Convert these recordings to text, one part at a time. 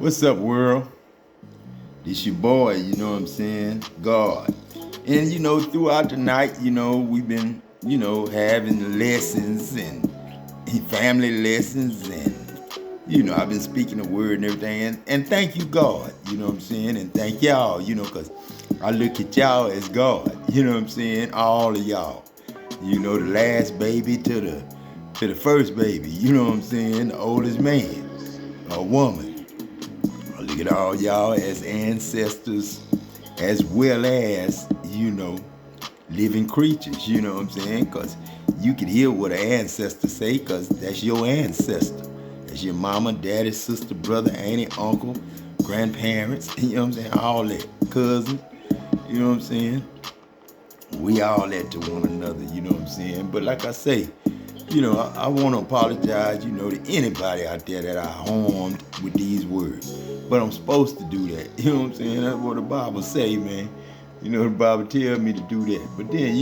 What's up, world? This your boy, you know what I'm saying? God. And throughout the night, we've been, having lessons and family lessons and I've been speaking the word and everything. And thank you, God, you know what I'm saying? And thank y'all, because I look at y'all as God, you know what I'm saying? All of y'all. The last baby to the first baby, you know what I'm saying? The oldest man or woman. I look at all y'all as ancestors as well as, living creatures, you know what I'm saying? Because you can hear what an ancestor say because that's your ancestor. That's your mama, daddy, sister, brother, auntie, uncle, grandparents, you know what I'm saying? All that. Cousins, you know what I'm saying? We all that to one another, you know what I'm saying? But like I say, I want to apologize, to anybody out there that I harmed with these words. But I'm supposed to do that, you know what I'm saying? That's what the Bible say, man. The Bible tell me to do that. But then,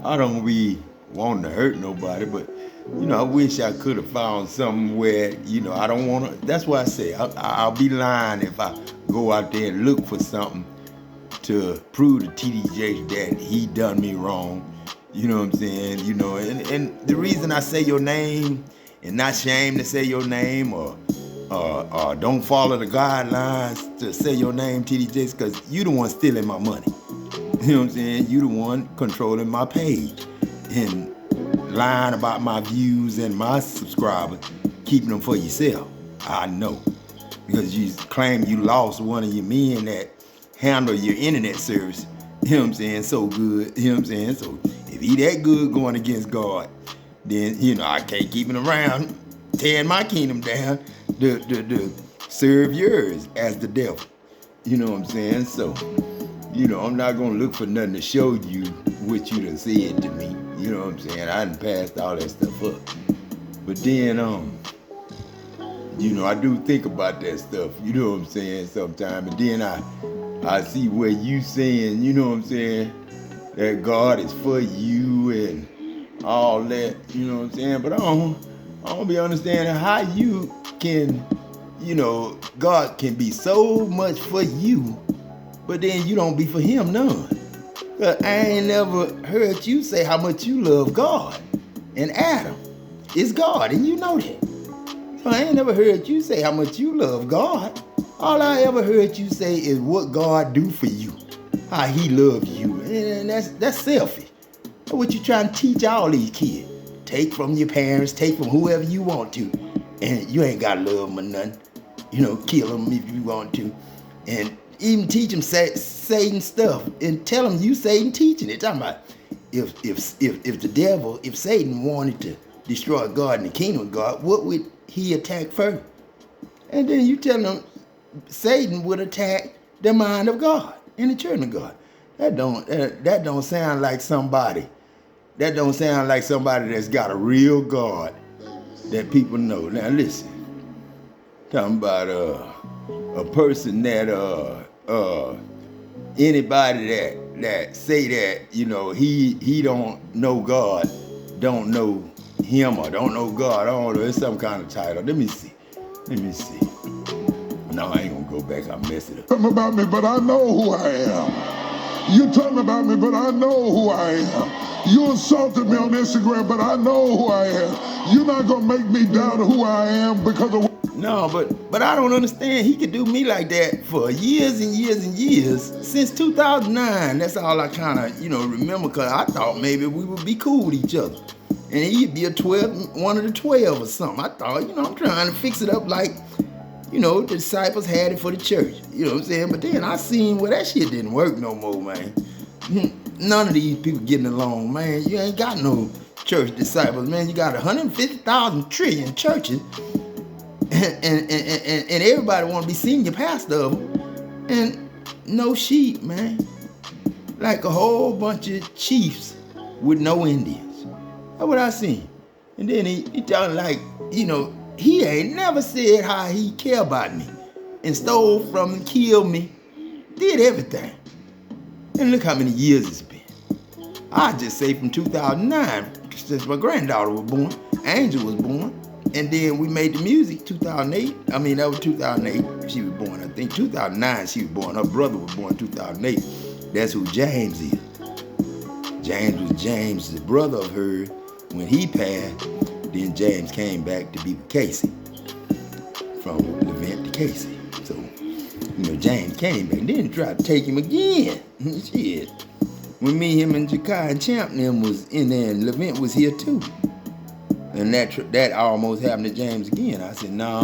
I don't be wanting to hurt nobody, but, I wish I could have found something where, I don't want to. That's why I say I'll be lying if I go out there and look for something to prove to TDJ that he done me wrong. You know what I'm saying? And the reason I say your name and not shame to say your name or don't follow the guidelines to say your name, TDJ, is because you the one stealing my money. You know what I'm saying? You the one controlling my page and lying about my views and my subscribers, keeping them for yourself. I know. Because you claim you lost one of your men that handle your internet service, you know what I'm saying, so good, you know what I'm saying? So if he that good going against God, then, I can't keep him around tearing my kingdom down to serve yours as the devil. You know what I'm saying? So, I'm not going to look for nothing to show you what you done said to me. You know what I'm saying? I done passed all that stuff up. But then, I do think about that stuff, you know what I'm saying, sometimes. And then I see where you saying, you know what I'm saying, that God is for you and all that, you know what I'm saying? But I don't be understanding how you can, God can be so much for you, but then you don't be for him none. But I ain't never heard you say how much you love God. And Adam is God, and you know that. So I ain't never heard you say how much you love God. All I ever heard you say is what God do for you, how he loves you, and that's selfish. That's what you trying to teach all these kids. Take from your parents, take from whoever you want to, and you ain't gotta love them or nothing. Kill them if you want to, and even teach them Satan stuff, and tell them you Satan teaching it. Talking about if the devil, if Satan wanted to destroy God and the kingdom of God, what would he attack first? And then you tell them Satan would attack the mind of God and the children of God. That don't sound like somebody. That don't sound like somebody that's got a real God that people know. Now listen, talking about a person that anybody that say that he don't know God, don't know him or don't know God. I don't know. It's some kind of title. Let me see. No, I ain't gonna go back. I messed it up. Talking about me, but I know who I am. You talking about me, but I know who I am. You insulted me on Instagram, but I know who I am. You're not gonna make me doubt who I am because of. No, but I don't understand. He could do me like that for years and years and years. Since 2009, that's all I kind of, remember, because I thought maybe we would be cool with each other. And he'd be one of the 12 or something. I thought, I'm trying to fix it up like, the disciples had it for the church. You know what I'm saying? But then I seen where that shit didn't work no more, man. None of these people getting along, man. You ain't got no church disciples, man. You got 150,000 trillion churches. And everybody want to be senior pastor of them, and no sheep, man. Like a whole bunch of chiefs with no Indians. That's what I seen. And then he talking like, he ain't never said how he care about me and stole from me, killed me, did everything. And look how many years it's been. I just say from 2009, since my granddaughter was born, Angel was born. And then we made the music 2008. I mean, that was 2008. She was born, I think 2009 she was born. Her brother was born 2008. That's who James is. James was James, the brother of her. When he passed, then James came back to be with Casey. From Levant to Casey. So, James came back. Then tried to take him again. Shit. When me, him, and Jakez and Champ and them was in there, and Levant was here too. And that almost happened to James again. I said, no,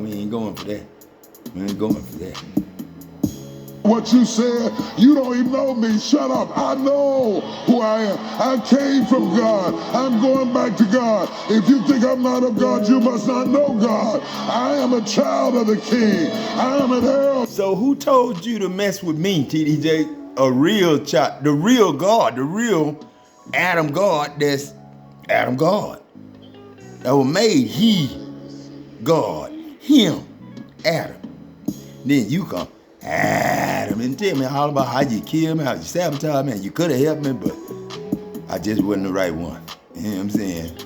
we ain't going for that. We ain't going for that. What you said, you don't even know me. Shut up. I know who I am. I came from God. I'm going back to God. If you think I'm not of God, you must not know God. I am a child of the King. I am an heir. So who told you to mess with me, TDJ? A real child, the real God, the real Adam God, that's Adam God. That was made he, God, him, Adam. Then you come, Adam, and tell me all about how you killed me, how you sabotaged me, and you could have helped me, but I just wasn't the right one. You know what I'm saying?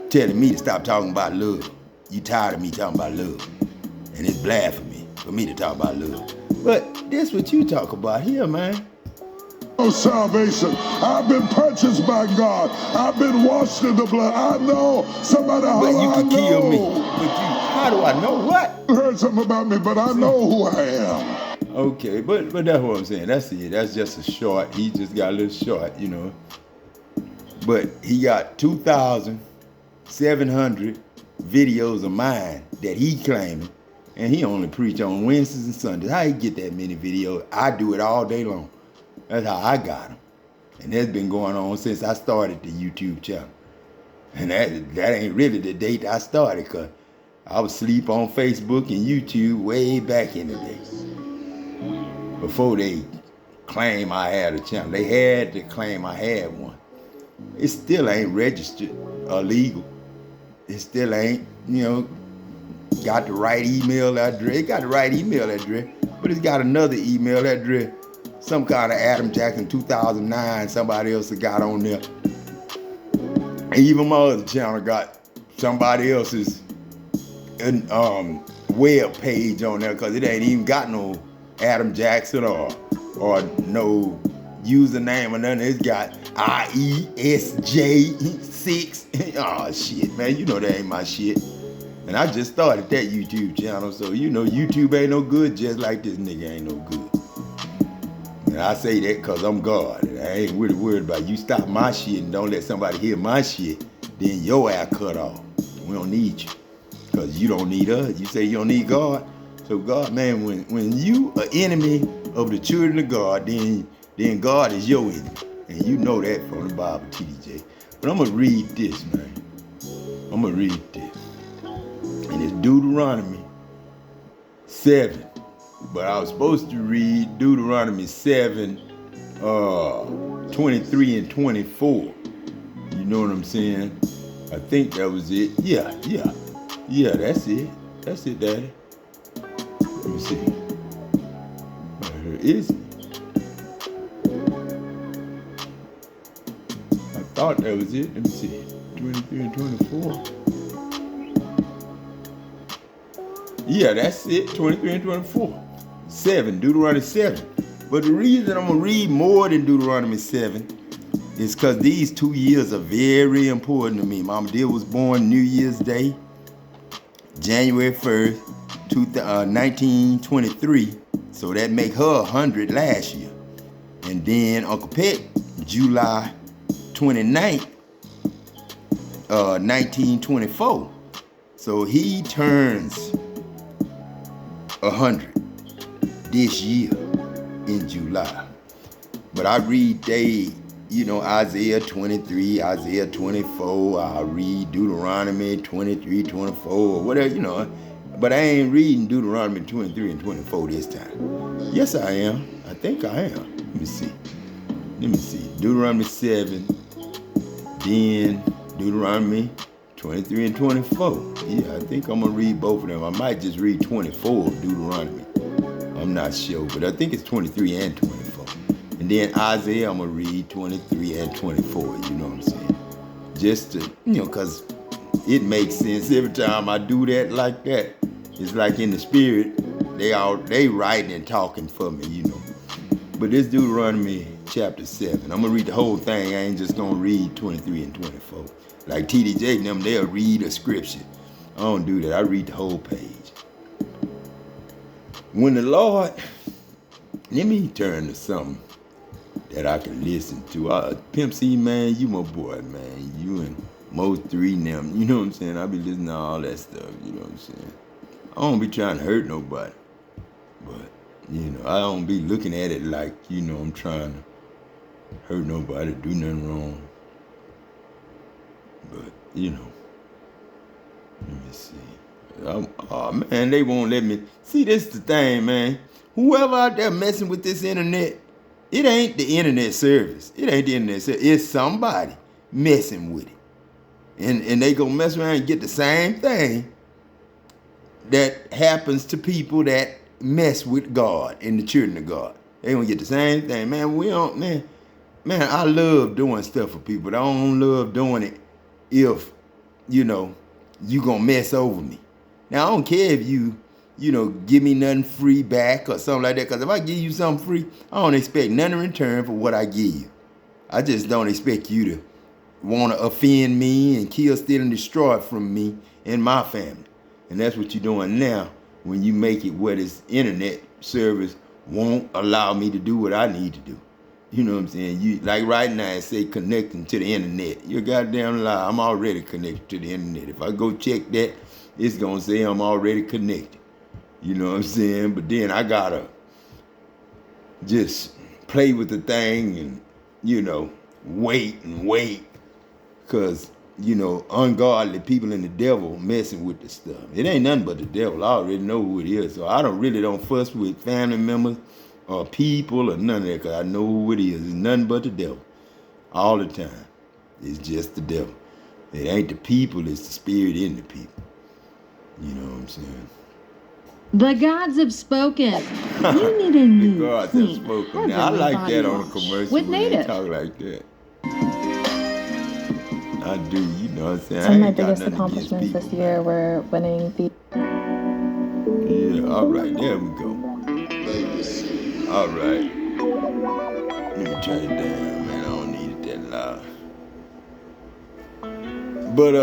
Telling me to stop talking about love. You tired of me talking about love. And it's blasphemy for me to talk about love. But this what you talk about here, man. Salvation. I've been purchased by God. I've been washed in the blood. I know. Somebody But you I can know. kill me. But how do I know what? You heard something about me, but I know who I am. Okay, but that's what I'm saying. That's it. That's just a short. He just got a little short, But he got 2,700 videos of mine that he claiming, and he only preach on Wednesdays and Sundays. How he get that many videos? I do it all day long. That's how I got them. And that's been going on since I started the YouTube channel. And that ain't really the date I started, because I was asleep on Facebook and YouTube way back in the day. Before they claim I had a channel. They had to claim I had one. It still ain't registered or legal. It still ain't, got the right email address. It got the right email address, but it's got another email address. Some kind of Adam Jackson 2009, somebody else that got on there. And even my other channel got somebody else's web page on there, because it ain't even got no Adam Jackson or no username or nothing. It's got IESJ6. Oh shit, man, that ain't my shit. And I just started that YouTube channel, so YouTube ain't no good, just like this nigga ain't no good. And I say that because I'm God. And I ain't really worried about you stop my shit and don't let somebody hear my shit, then your ass cut off. We don't need you, because you don't need us. You say you don't need God. So God, man, when you an enemy of the children of God, then God is your enemy. And you know that from the Bible, TDJ. But I'm going to read this, man. I'm going to read this. And it's Deuteronomy 7. But I was supposed to read Deuteronomy 7, 23 and 24. You know what I'm saying? I think that was it. Yeah, that's it. That's it, Daddy. Let me see. Where is it? I thought that was it. Let me see. 23 and 24. Yeah, that's it. 23 and 24. 7, Deuteronomy 7. But the reason I'm going to read more than Deuteronomy 7 is because these 2 years are very important to me. Mama Dear was born New Year's Day, January 1st, 1923. So that make her 100 last year. And then Uncle Pet, July 29th, 1924. So he turns 100 this year in July. But I read Isaiah 23, Isaiah 24, I read Deuteronomy 23, 24, or whatever, But I ain't reading Deuteronomy 23 and 24 this time. Yes, I am. I think I am. Let me see. Deuteronomy 7, then Deuteronomy 23 and 24. Yeah, I think I'm going to read both of them. I might just read 24 of Deuteronomy. I'm not sure, but I think it's 23 and 24. And then Isaiah, I'm going to read 23 and 24. You know what I'm saying? Just to, because it makes sense every time I do that like that. It's like in the spirit, they writing and talking for me, you know. But this Deuteronomy chapter 7, I'm gonna read the whole thing. I ain't just gonna read 23 and 24. Like TDJ and them, they'll read a scripture. I don't do that. I read the whole page. When the Lord, let me turn to something that I can listen to. Pimp C, man, you my boy, man. You and most three and them, you know what I'm saying? I be listening to all that stuff, you know what I'm saying? I don't be trying to hurt nobody. But, you know, I don't be looking at it like, you know, I'm trying to hurt nobody, do nothing wrong. But, you know, let me see. Oh, man, they won't let me. See, this is the thing, man. Whoever out there messing with this internet, it ain't the internet service. It ain't the internet service. It's somebody messing with it. And they gonna mess around and get the same thing that happens to people that mess with God and the children of God. They gonna get the same thing. Man, man, I love doing stuff for people. I don't love doing it if, you know, you gonna mess over me. Now, I don't care if you know, give me nothing free back or something like that. Because if I give you something free, I don't expect nothing in return for what I give you. I just don't expect you to want to offend me and kill, steal, and destroy from me and my family. And that's what you're doing now when you make it where this internet service won't allow me to do what I need to do. You know what I'm saying? You like right now, it say connecting to the internet. You're goddamn lie. I'm already connected to the internet. If I go check that, it's gonna say I'm already connected. You know what I'm saying? But then I gotta just play with the thing and, you know, wait. Cause, you know, ungodly people and the devil messing with the stuff. It ain't nothing but the devil. I already know who it is. So I don't fuss with family members or people or none of that, because I know who it is. It's nothing but the devil. All the time. It's just the devil. It ain't the people, it's the spirit in the people. You know what I'm saying? The gods have spoken. You need a new The gods have spoken. Now, I like that on a commercial with when they native. talk like that. I do, you know what I'm saying? Some of my ain't got biggest nothing against accomplishments this people, year man. were winning the... Yeah, all right, there we go. All right. Let me turn it down, man. I don't need it that loud. But,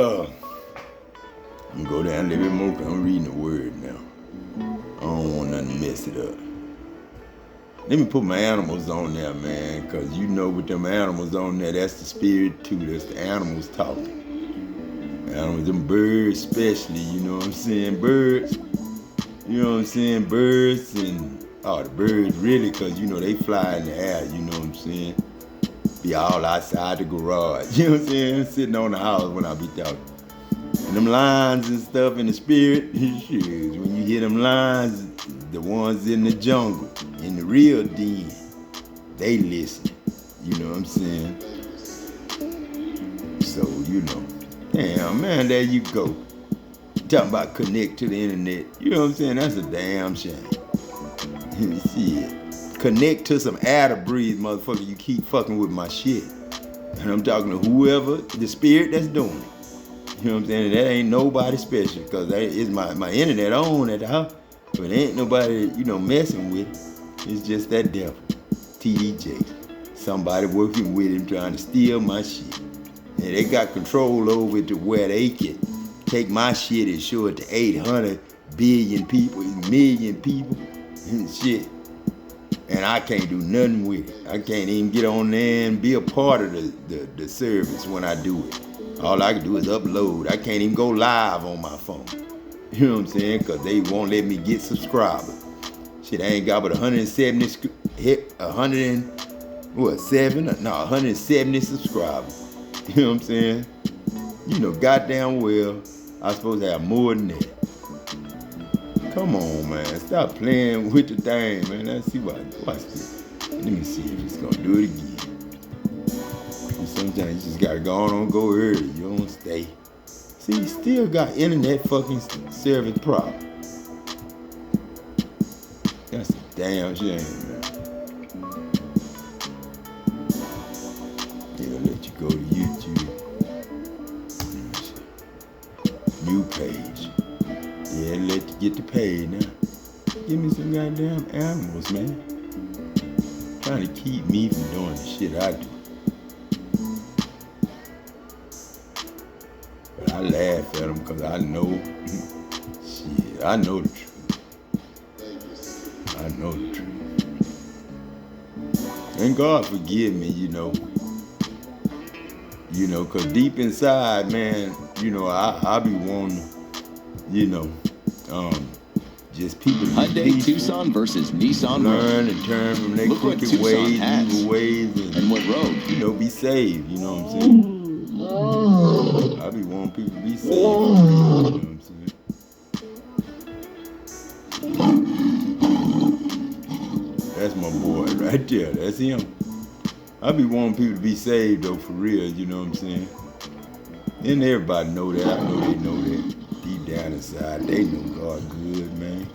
I'm gonna go down a little bit more because I'm reading the word now. I don't want nothing to mess it up. Let me put my animals on there, man, because you know with them animals on there, that's the spirit too. That's the animals talking. Animals, them birds especially, you know what I'm saying? Birds, you know what I'm saying? Birds and, the birds really, because, you know, they fly in the air, you know what I'm saying? Be all outside the garage, you know what I'm saying? Sitting on the house when I be talking. And them lines and stuff in the spirit, shit, when you hear them lines, the ones in the jungle, in the real den, they listen. You know what I'm saying? So, you know. Damn, man, there you go. Talking about connect to the internet. You know what I'm saying? That's a damn shame. Shit. Connect to some air to breathe, motherfucker. You keep fucking with my shit. And I'm talking to whoever, the spirit that's doing it. You know what I'm saying? That ain't nobody special, because it's my internet on at the house. But ain't nobody, you know, messing with it. It's just that devil, TDJ. Somebody working with him trying to steal my shit. And they got control over it to where they can take my shit and show it to 800 billion people, million people and shit. And I can't do nothing with it. I can't even get on there and be a part of the service when I do it. All I can do is upload. I can't even go live on my phone. You know what I'm saying? Because they won't let me get subscribers. Shit, I ain't got but 170 subscribers. You know what I'm saying? You know goddamn well I'm supposed to have more than that. Come on, man. Stop playing with the thing, man. Let's see watch this. Let me see if it's gonna do it again. And sometimes you just gotta go on and go early. You don't stay. See, you still got internet fucking service problem. That's a damn shame, man. It'll let you go to YouTube. Let me see. Yeah, let you get the pay now. Give me some goddamn animals, man. Trying to keep me from doing the shit I do. But I laugh at them because I know, shit, I know the truth. I know the truth. And God forgive me, because deep inside, man, I be wanting, just people to be Hyundai peaceful, Tucson versus Nissan learn Rogue. and turn from their Look what crooked Tucson ways, has. evil ways, And what Rogue? be saved, you know what I'm saying? I be wanting people to be saved, you know what I'm saying? That's my boy right there, that's him. I be wanting people to be saved though, for real, you know what I'm saying? And everybody know that, I know they know that. Deep down inside, they know God good, man.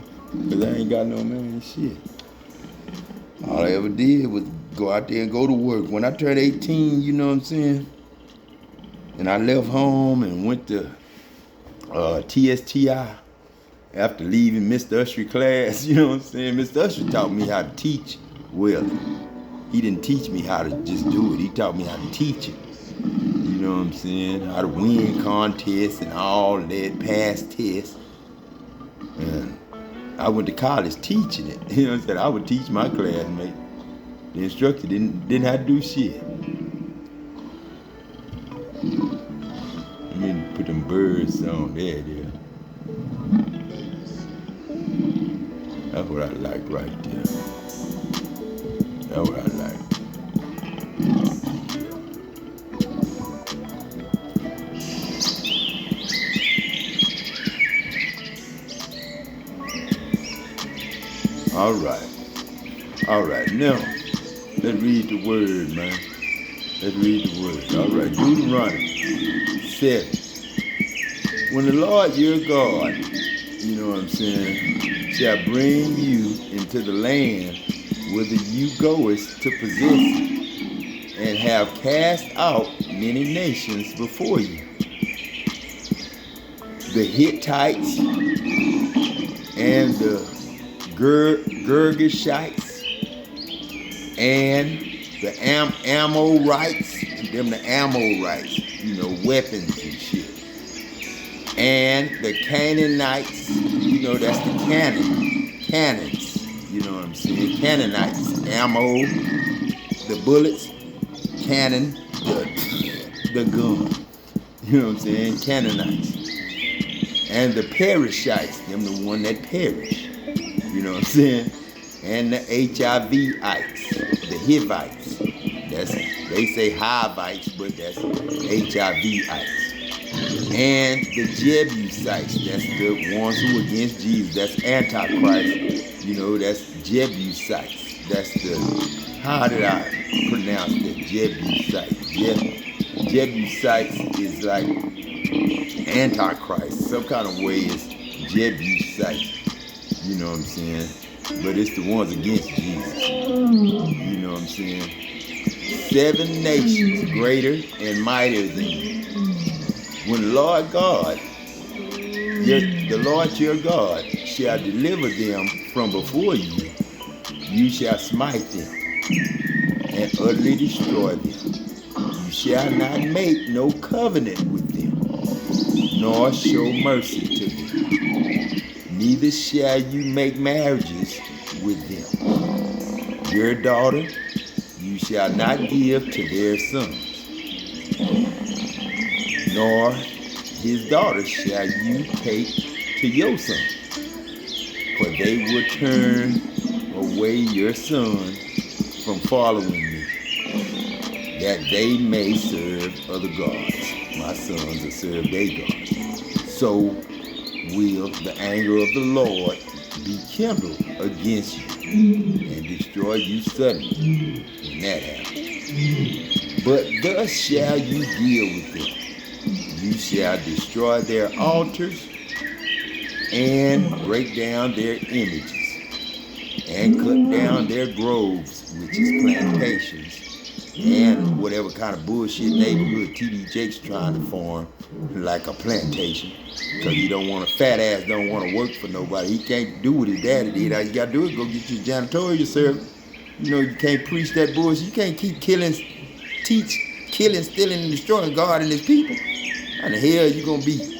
Cause I ain't got no man shit. All I ever did was go out there and go to work. When I turned 18, you know what I'm saying? And I left home and went to TSTI after leaving Mr. Usher class, you know what I'm saying? Mr. Usher taught me how to teach well. He didn't teach me how to just do it. He taught me how to teach it. You know what I'm saying? How to win contests and all that, pass tests. And I went to college teaching it. You know what I'm saying? I would teach my classmates. The instructor didn't have to do shit. Let me put them birds on there. That's what I like right there. That's what I like. All right. Now, let's read the word, man. Let's read the word. All right, Deuteronomy 7. When the Lord your God, you know what I'm saying, shall bring you into the land whither you goest to possess it, and have cast out many nations before you, the Hittites and the Girgashites and the Amorites, the Amorites, weapons and shit. And the Canaanites, that's the cannons, you know what I'm saying? Canaanites, ammo, the bullets, cannon, the gun, you know what I'm saying? Canaanites. And the Perishites, them the one that perish, you know what I'm saying? And the HIVites, the Hivites, they say Hivites, but that's HIVites. And the Jebusites, that's the ones who are against Jesus, that's Antichrist, that's Jebusites. That's how did I pronounce that? Jebusites. Jebusites is like Antichrist, some kind of way is Jebusites, you know what I'm saying? But it's the ones against Jesus, you know what I'm saying? 7 nations greater and mightier than you. When the Lord God, the Lord your God, shall deliver them from before you, you shall smite them and utterly destroy them. You shall not make no covenant with them, nor show mercy to them. Neither shall you make marriages with them. Your daughter you shall not give to their sons, nor his daughter shall you take to your son, for they will turn away your son from following me, that they may serve other gods. My sons will serve their gods. So will the anger of the Lord be kindled against you and destroy you suddenly when that happens. But thus shall you deal with them. You shall destroy their altars and break down their images and cut down their groves, which is plantations, and whatever kind of bullshit neighborhood T.D. Jakes trying to form, like a plantation. Because he don't want a fat ass, don't want to work for nobody. He can't do what his daddy did. All you got to do is go get your janitorial service. You know, you can't preach that bullshit. You can't keep killing, stealing, and destroying God and his people. How the hell you going to be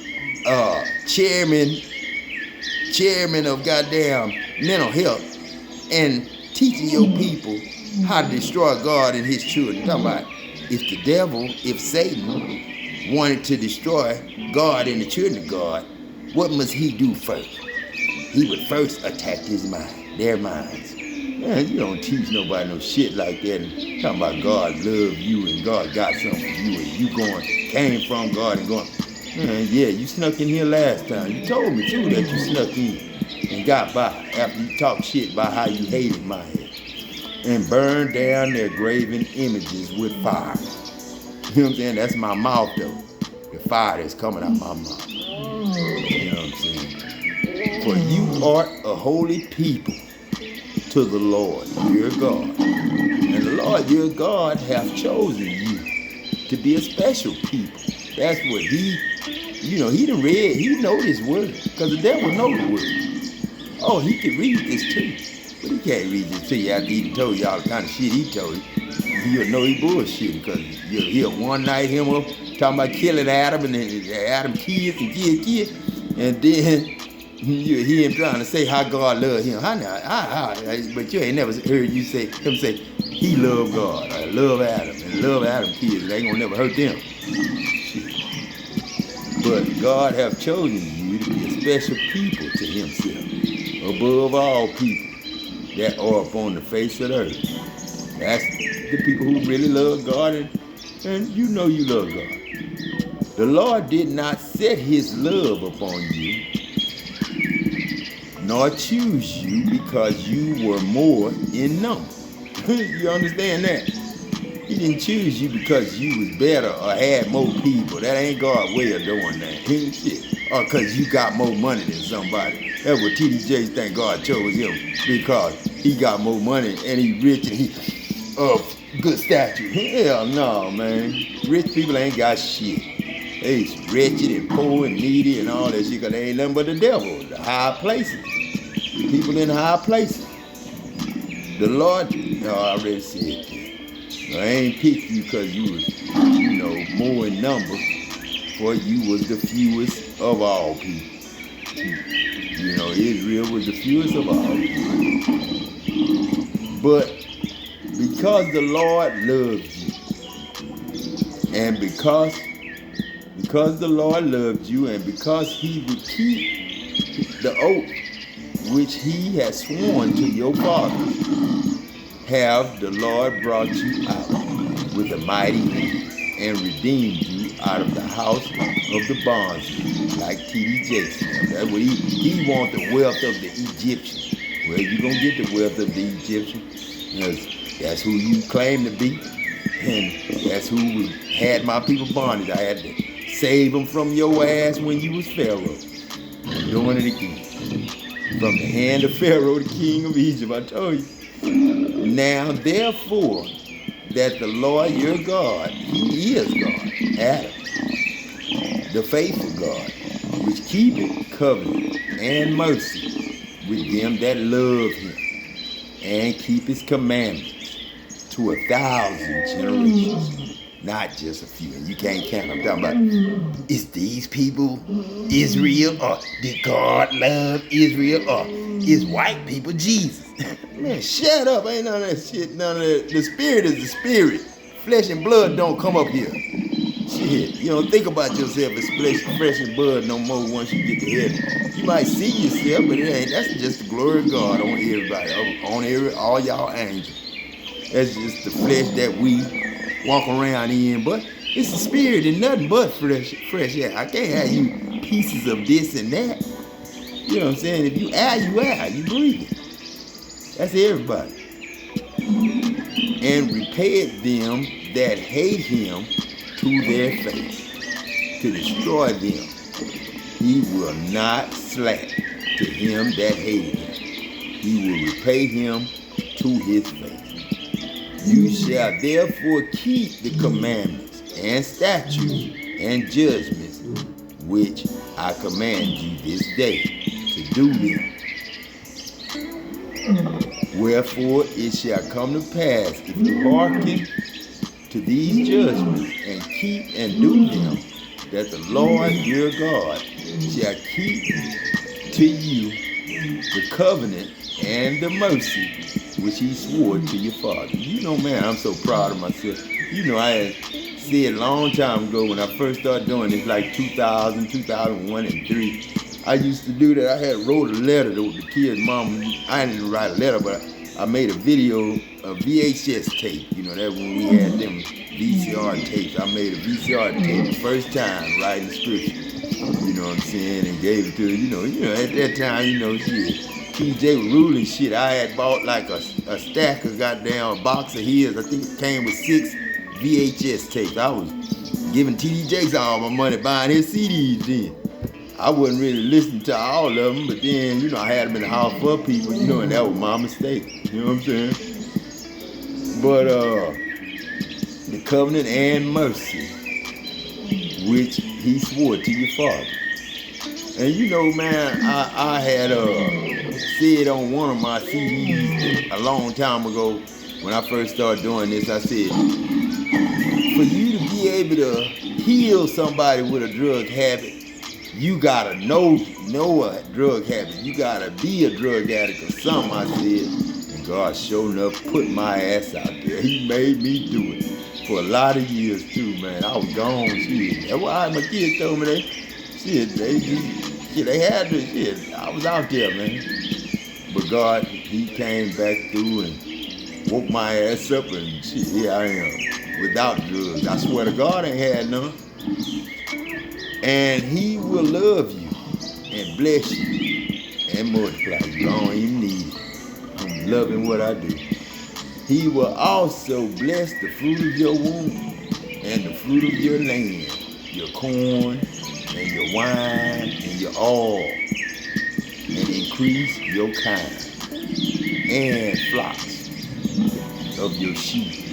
chairman of goddamn mental health and teaching your people how to destroy God and his children? Talking about if Satan wanted to destroy God and the children of God, what must he do first? He would first attack their minds. Man, you don't teach nobody no shit like that. And talking about God love you and God got something for you and you came from God and going. Man, yeah, you snuck in here last time. You told me too that you snuck in and got by after you talked shit about how you hated my head and burned down their graven images with fire. You know what I'm saying? That's my mouth though. The fire that's coming out my mouth. You know what I'm saying? For you are a holy people to the Lord your God. And the Lord your God hath chosen you to be a special people. That's what he know this word. Because the devil know the word. Oh, he can read this too. But he can't read this to you after he told you all the kind of shit he told you. He'll know he bullshitting because he'll one night him up talking about killing Adam and Adam kids and kids. And then you hear him trying to say how God loved him. But you ain't never heard him say he loved God, or love Adam, and love Adam kids. They ain't gonna never hurt them. Shit. But God have chosen you to be a special people to himself, above all people that are upon the face of the earth. That's the people who really love God, and you know you love God. The Lord did not set his love upon you, nor choose you because you were more in number. You understand that? He didn't choose you because you was better or had more people. That ain't God's way of doing that. Shit. Or because you got more money than somebody. That's what T.D. Jakes think God chose him, because he got more money and he rich and he good stature. Hell no, man. Rich people ain't got shit. They's wretched and poor and needy and all that shit, because they ain't nothing but the devil, the high places. People in high places. The Lord, I already said that. I ain't picked you because you was, more in number, for you was the fewest of all people. Israel was the fewest of all people. But because the Lord loved you, and because the Lord loved you, and because he would keep the oath which he has sworn to your fathers, have the Lord brought you out with a mighty hand and redeemed you out of the house of the bondsmen, like T.D. Jakes. That's what he wants, the wealth of the Egyptians. Well, you gonna get the wealth of the Egyptians, because that's who you claim to be, and that's who had my people bondage. I had to save them from your ass when you was Pharaoh. I'm doing it again. From the hand of Pharaoh, the king of Egypt, I told you. Now, therefore, that the Lord your God, he is God, Adam, the faithful God, which keepeth covenant and mercy with them that love him, and keep his commandments to 1,000 generations, not just a few. And you can't count. I'm talking about, is these people Israel, or did God love Israel, or is white people Jesus? Man, shut up. Ain't none of that shit. None of that. The spirit is the spirit. Flesh and blood don't come up here. Shit. You don't think about yourself as flesh and blood no more once you get to heaven. You might see yourself, but it ain't. That's just the glory of God on everybody. On all y'all angels. That's just the flesh that we walk around in. But it's the spirit and nothing but fresh air. I can't have you pieces of this and that. You know what I'm saying? If you air, you breathe. That's everybody. And repayed them that hate him to their face, to destroy them. He will not slack to him that hated him. He will repay him to his face. You shall therefore keep the commandments and statutes and judgments which I command you this day to do them. Wherefore it shall come to pass, if you hearken to these judgments and keep and do them, that the Lord your God shall keep to you the covenant and the mercy which he swore to your father. You know, man, I'm so proud of myself. You know, I had said a long time ago when I first started doing this, like 2000, 2001, and 3. I used to do that. I had wrote a letter to the kid's mom. I didn't write a letter, but I made a video, a VHS tape. You know, that when we had them VCR tapes. I made a VCR tape the first time writing scripture. You know what I'm saying? And gave it to her. You know, at that time, shit. TJ was ruling shit. I had bought like a stack of goddamn box of his. I think it came with 6 VHS tapes. I was giving TD Jakez all my money buying his CDs then. I wasn't really listening to all of them, but then, I had them in the house for people, and that was my mistake. You know what I'm saying? But the covenant and mercy, which he swore to your father. And man, I had said on one of my CDs a long time ago when I first started doing this, I said, for you to be able to heal somebody with a drug habit, you gotta know a drug habit. You gotta be a drug addict or something, I said. And God sure enough put my ass out there. He made me do it for a lot of years too, man. I was gone, shit. That's why my kids told me they had this shit. I was out there, man. But God, he came back through and woke my ass up and shit, here I am. Without drugs. I swear to God, I ain't had none. And he will love you and bless you and multiply you. I don't even need it. I'm loving what I do. He will also bless the fruit of your womb and the fruit of your land, your corn and your wine and your oil, and increase your kind and flocks of your sheep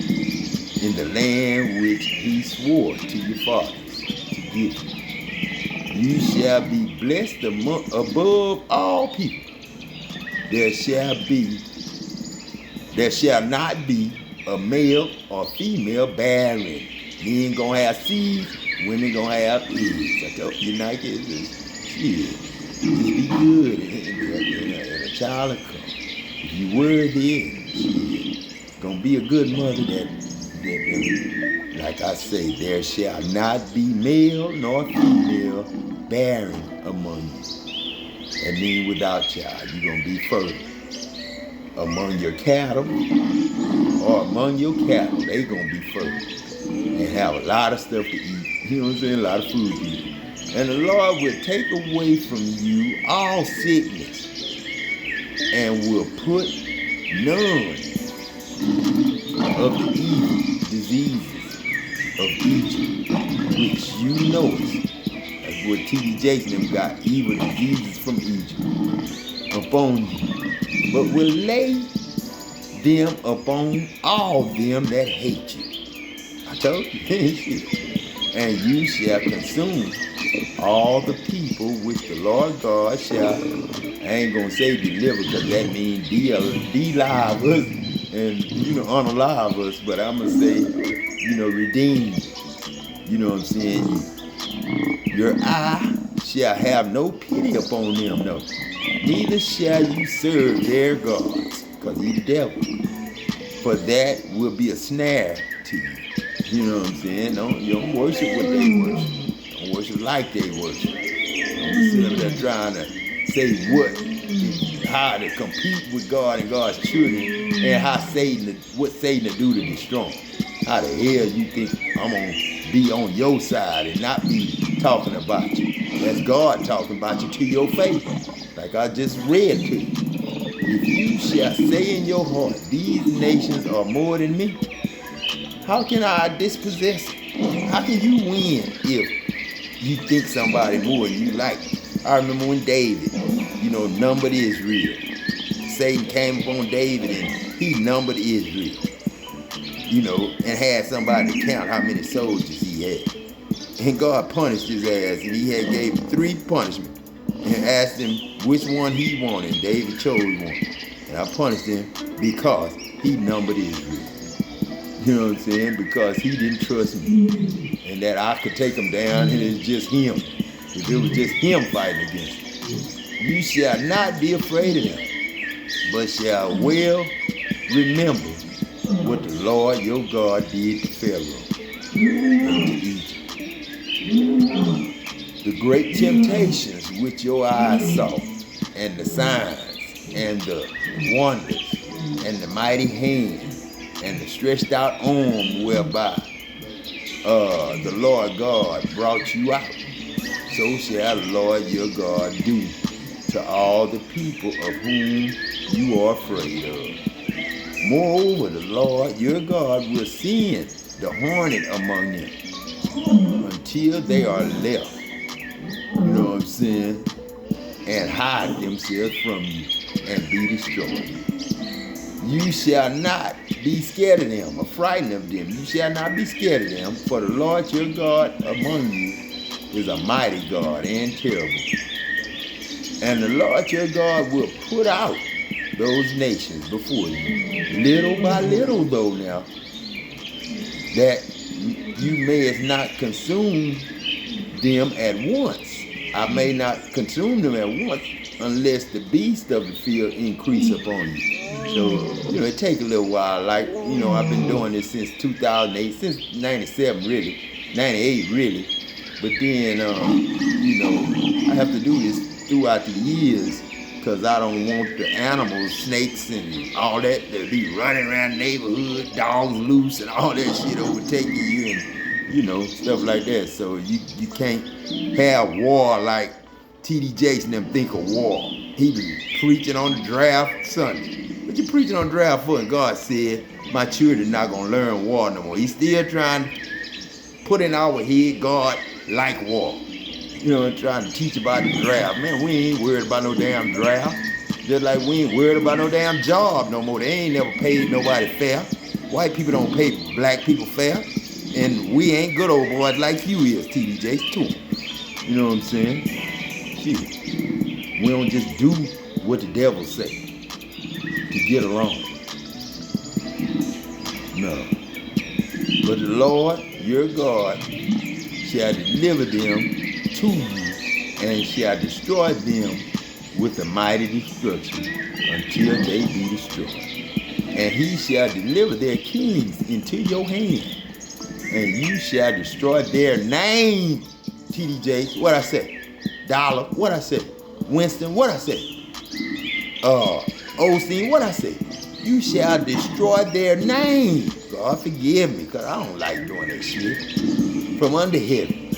in the land which he swore to your fathers to give you. You shall be blessed above all people. There shall not be a male or female barren. You ain't gonna have seeds, women gonna have eggs. I told you, Jakez, shit, just be good and a child will come. If you worthy, shit, gonna be a good mother that like I say, there shall not be male nor female barren among you. That means without child, you're going to be fertile. Among your cattle or among your cattle, they going to be fertile and have a lot of stuff to eat. You know what I'm saying? A lot of food to eat. And the Lord will take away from you all sickness and will put none of the evil diseases of Egypt, which you notice. That's what TD Jakez and them got, evil diseases from Egypt, upon you. But will lay them upon all them that hate you. I told you. And you shall consume all the people which the Lord God shall, I ain't gonna say deliver, because that means de-live us and, unalive us, but I'm gonna say, redeem. You know what I'm saying? Your eye shall have no pity upon them, no. Neither shall you serve their gods, because he's the devil. For that will be a snare to you. You know what I'm saying? You don't worship what they worship. Don't worship like they worship. Don't sit up there trying to say how to compete with God and God's children, and what Satan to do to destroy them. How the hell you think I'm going to be on your side and not be talking about you? That's God talking about you to your face, like I just read to you. If you shall say in your heart, these nations are more than me, how can I dispossess it? How can you win if you think somebody more than you like? I remember when David, numbered Israel. Satan came upon David and he numbered Israel. and had somebody to count how many soldiers he had. And God punished his ass, and he had gave him 3 punishments and asked him which one he wanted. And David chose one. And I punished him because he numbered Israel. You know what I'm saying? Because he didn't trust me. And that I could take him down, and it's just him. If it was just him fighting against him. You shall not be afraid of them, but shall well remember what the Lord your God did to Pharaoh and to Egypt. The great temptations which your eyes saw, and the signs, and the wonders, and the mighty hand, and the stretched out arm whereby the Lord God brought you out, so shall the Lord your God do to all the people of whom you are afraid of. Moreover, the Lord your God will send the hornet among them until they are left, you know what I'm saying, and hide themselves from you and be destroyed. You shall not be scared of them or frightened of them. You shall not be scared of them, for the Lord your God among you is a mighty God and terrible. And the Lord your God will put out those nations before you, little by little though now, that you may not consume them at once. I may not consume them at once unless the beasts of the field increase upon you. So, it take a little while. Like, I've been doing this since 2008, since 97 really, 98 really. But then, I have to do this throughout the years because I don't want the animals, snakes and all that to be running around the neighborhood, dogs loose and all that shit overtaking you and, stuff like that. So you can't have war like T.D. Jakes and them think of war. He be preaching on the draft Sunday. What you preaching on draft for? And God said, my children not going to learn war no more. He's still trying to put in our head God like war. Trying to teach about the draft. Man, we ain't worried about no damn draft. Just like we ain't worried about no damn job no more. They ain't never paid nobody fair. White people don't pay black people fair. And we ain't good old boys like you is, T.D. Jakes, too. You know what I'm saying? Shit. We don't just do what the devil say to get along. No. But the Lord, your God, shall deliver them to you and shall destroy them with a mighty destruction until they be destroyed. And he shall deliver their kings into your hand, and you shall destroy their name. T.D. Jakes, what I say? Dollar, what I say? Winston, what I say? Osteen, what I say? You shall destroy their name. God forgive me, because I don't like doing that shit. From under heaven,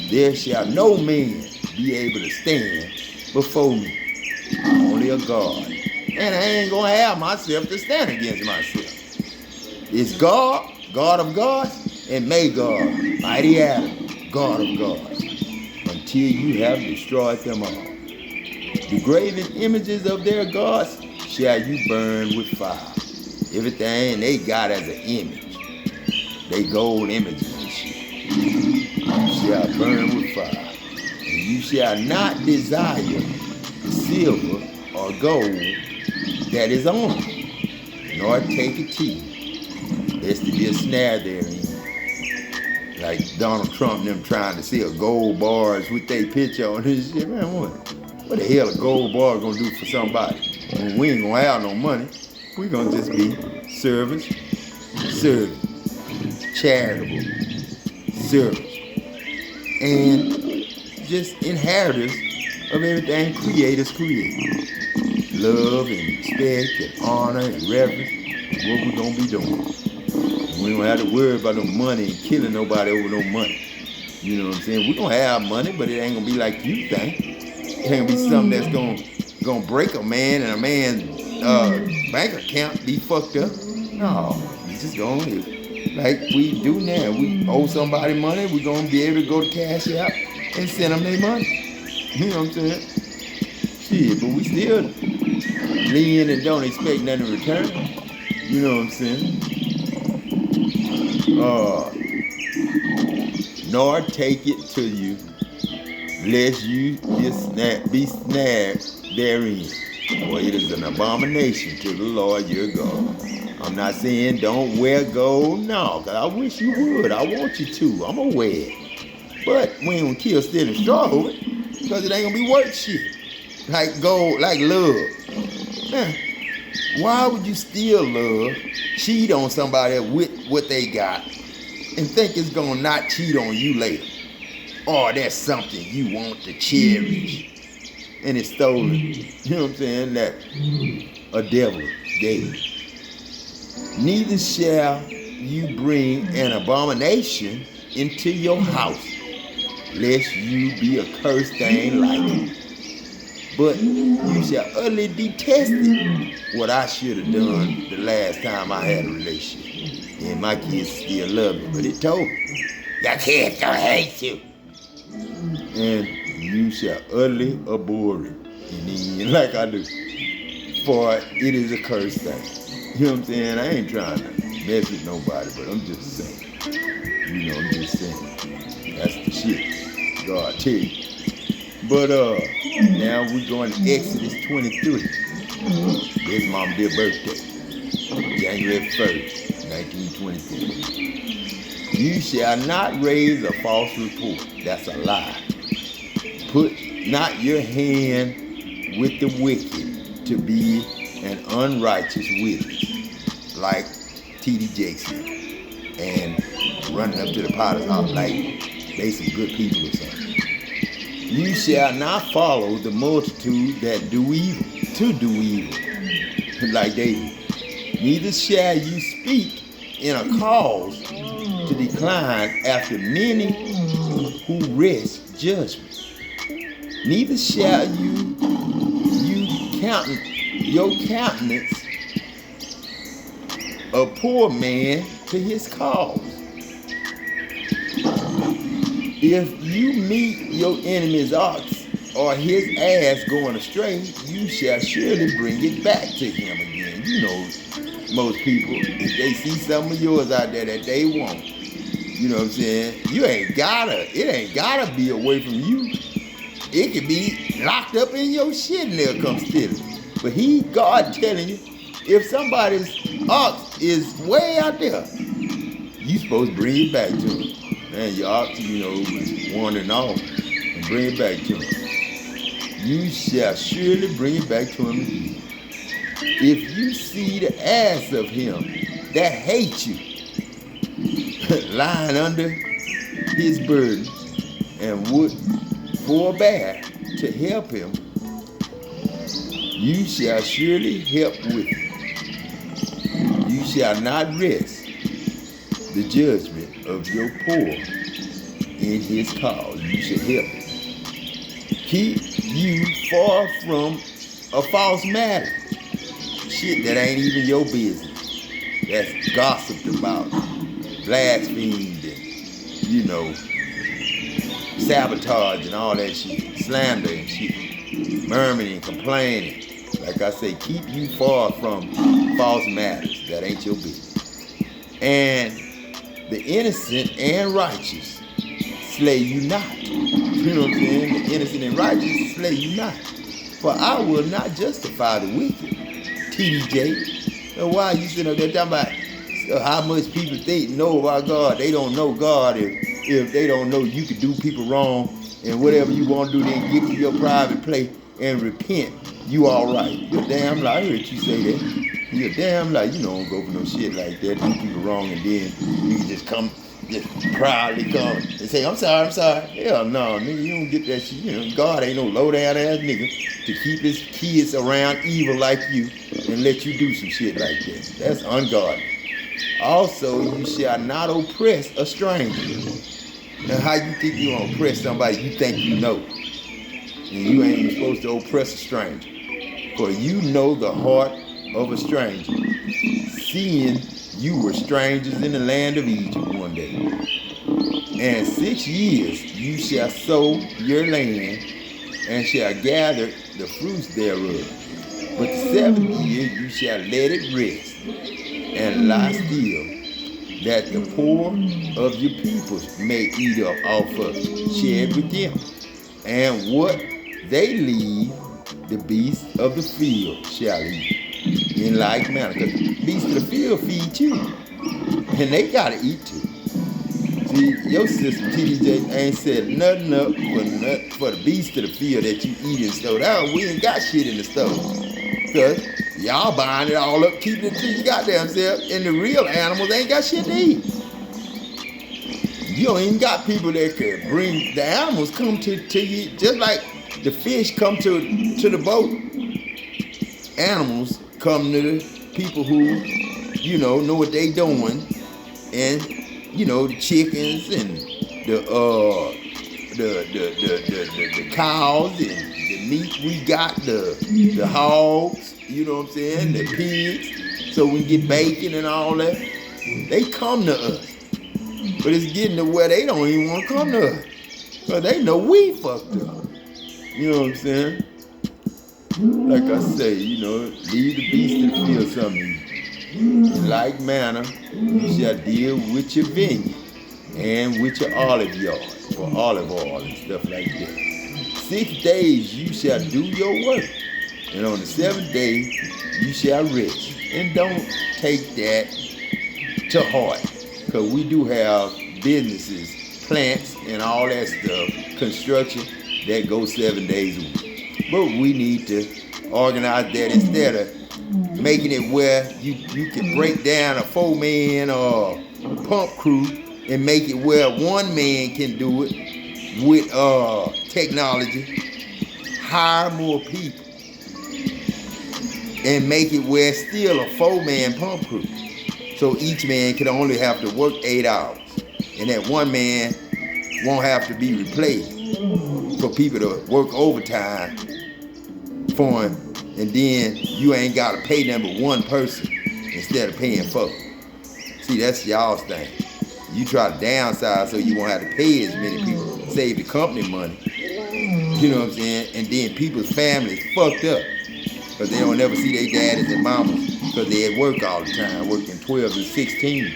there shall no man be able to stand before me. I'm only a God. And I ain't going to have myself to stand against myself. It's God, God of gods, and Magog, mighty Adam, God of gods, until you have destroyed them all. The graven images of their gods shall you burn with fire. Everything they got as an image, they gold images and shit, you shall burn with fire. And you shall not desire the silver or gold that is on it, nor take it to you, lest there be a snare therein. Like Donald Trump and them trying to sell gold bars with their picture on this shit. Man, what the hell a gold bar gonna do for somebody? When we ain't gonna have no money, we gonna just be serving, charitable service, and just inheritors of everything creators create. Love and respect and honor and reverence is what we're gonna be doing. We don't have to worry about no money and killing nobody over no money. You know what I'm saying? We're gonna have money, but it ain't gonna be like you think. It ain't gonna be something that's gonna break a man and a man's bank account be fucked up. No, we just gonna live like we do now. We owe somebody money, we're gonna be able to go to Cash App and send them their money. You know what I'm saying? Shit, but we still lean and don't expect nothing in return. You know what I'm saying? nor take it to you, lest you be snared therein. For it is an abomination to the Lord your God. I'm not saying don't wear gold, no, because I wish you would. I want you to. I'm going to wear it. But we ain't going to kill, steal, and destroy over it, because it ain't going to be worth shit. Like gold, like love. Man, why would you steal love, cheat on somebody with what they got, and think it's going to not cheat on you later? Or that's something you want to cherish, and it's stolen. You know what I'm saying? That a devil gave. Neither shall you bring an abomination into your house, lest you be a cursed thing like it. But you shall utterly detest it, what I should have done the last time I had a relationship. And my kids still love me, but it told me, your kids don't hate you. And you shall utterly abhor it. And then, like I do, for it is a cursed thing. You know what I'm saying? I ain't trying to mess with nobody, but I'm just saying. You know, I'm just saying. That's the shit. God tell you. But now we're going to Exodus 23. This is Mama Dear's birthday. January 1st, 1923. You shall not raise a false report. That's a lie. Put not your hand with the wicked to be an unrighteous witness, like T.D. Jakez and running up to the potter's house like they some good people or something. You shall not follow the multitude that do evil, to do evil, like David. Neither shall you speak in a cause to decline after many who rest judgment. Neither shall you your countenance a poor man to his cause. If you meet your enemy's ox or his ass going astray, you shall surely bring it back to him again. You know, most people, if they see some of yours out there that they want, you know what I'm saying? It ain't gotta be away from you. It could be locked up in your shit and they'll come steal it. But God telling you, if somebody's ox is way out there, you supposed to bring it back to him. Man, your ox, was wandering off, and bring it back to him. You shall surely bring it back to him again. If you see the ass of him that hates you, lying under his burden, and would forbear to help him, you shall surely help with it. You shall not rest the judgment of your poor in his cause. You shall help it. Keep you far from a false matter. Shit that ain't even your business. That's gossiped about, blasphemed, and, sabotage and all that shit. Slander and shit. Murmuring and complaining. Like I say, keep you far from false matters. That ain't your business. And the innocent and righteous slay you not. You know what I'm saying? The innocent and righteous slay you not. For I will not justify the wicked. TDJ. So why you sitting up there talking about how much people know about God? They don't know God if they don't know you can do people wrong and whatever you want to do, then get to your private place and repent. You all right. You're damn lie. I heard you say that. You're damn lie. Don't go for no shit like that. Do people wrong and then you can just proudly come and say, I'm sorry. Hell no, nigga, you don't get that shit. God ain't no low down ass nigga to keep his kids around evil like you and let you do some shit like that. That's ungodly. Also, you shall not oppress a stranger. Now, how you think you gonna oppress somebody you think you know? And you ain't even supposed to oppress a stranger. For you know the heart of a stranger, seeing you were strangers in the land of Egypt one day. And 6 years you shall sow your land, and shall gather the fruits thereof. But the 7th year you shall let it rest, and lie still, that the poor of your people may eat up off of it. Share it with them. And what they leave, the beasts of the field shall eat. In like manner. Because beasts of the field feed you. And they gotta eat too. See, your sister TDJ ain't said nothing up for the beast of the field that you eat in the store. Now, we ain't got shit in the store. Because y'all buying it all up, keeping it to your goddamn self, and the real animals ain't got shit to eat. You don't even got people that can bring the animals come to you, just like the fish come to the boat. Animals come to the people who, know what they doing, and the chickens and the cows and the meat we got, the hogs, you know what I'm saying, the pigs, so we get bacon and all that. They come to us. But it's getting to where they don't even want to come to us. Because they know we fucked up. You know what I'm saying? Like I say, leave the beast of the field something. In like manner, you shall deal with your vineyard and with your olive yard for olive oil and stuff like that. 6 days you shall do your work, and on the 7th day you shall rest. And don't take that to heart, because we do have businesses, plants, and all that stuff, construction, that go 7 days a week. But we need to organize that instead of making it where you can break down a 4-man or pump crew and make it where one man can do it with technology. Hire more people and make it where it's still a 4-man pump crew. So each man can only have to work 8 hours. And that one man won't have to be replaced for people to work overtime for him. And then you ain't got to pay them but one person instead of paying 4. See, that's y'all's thing. You try to downsize so you won't have to pay as many people. Save the company money. You know what I'm saying? And then people's families fucked up because they don't ever see their daddies and mamas because they at work all the time, working 12 and 16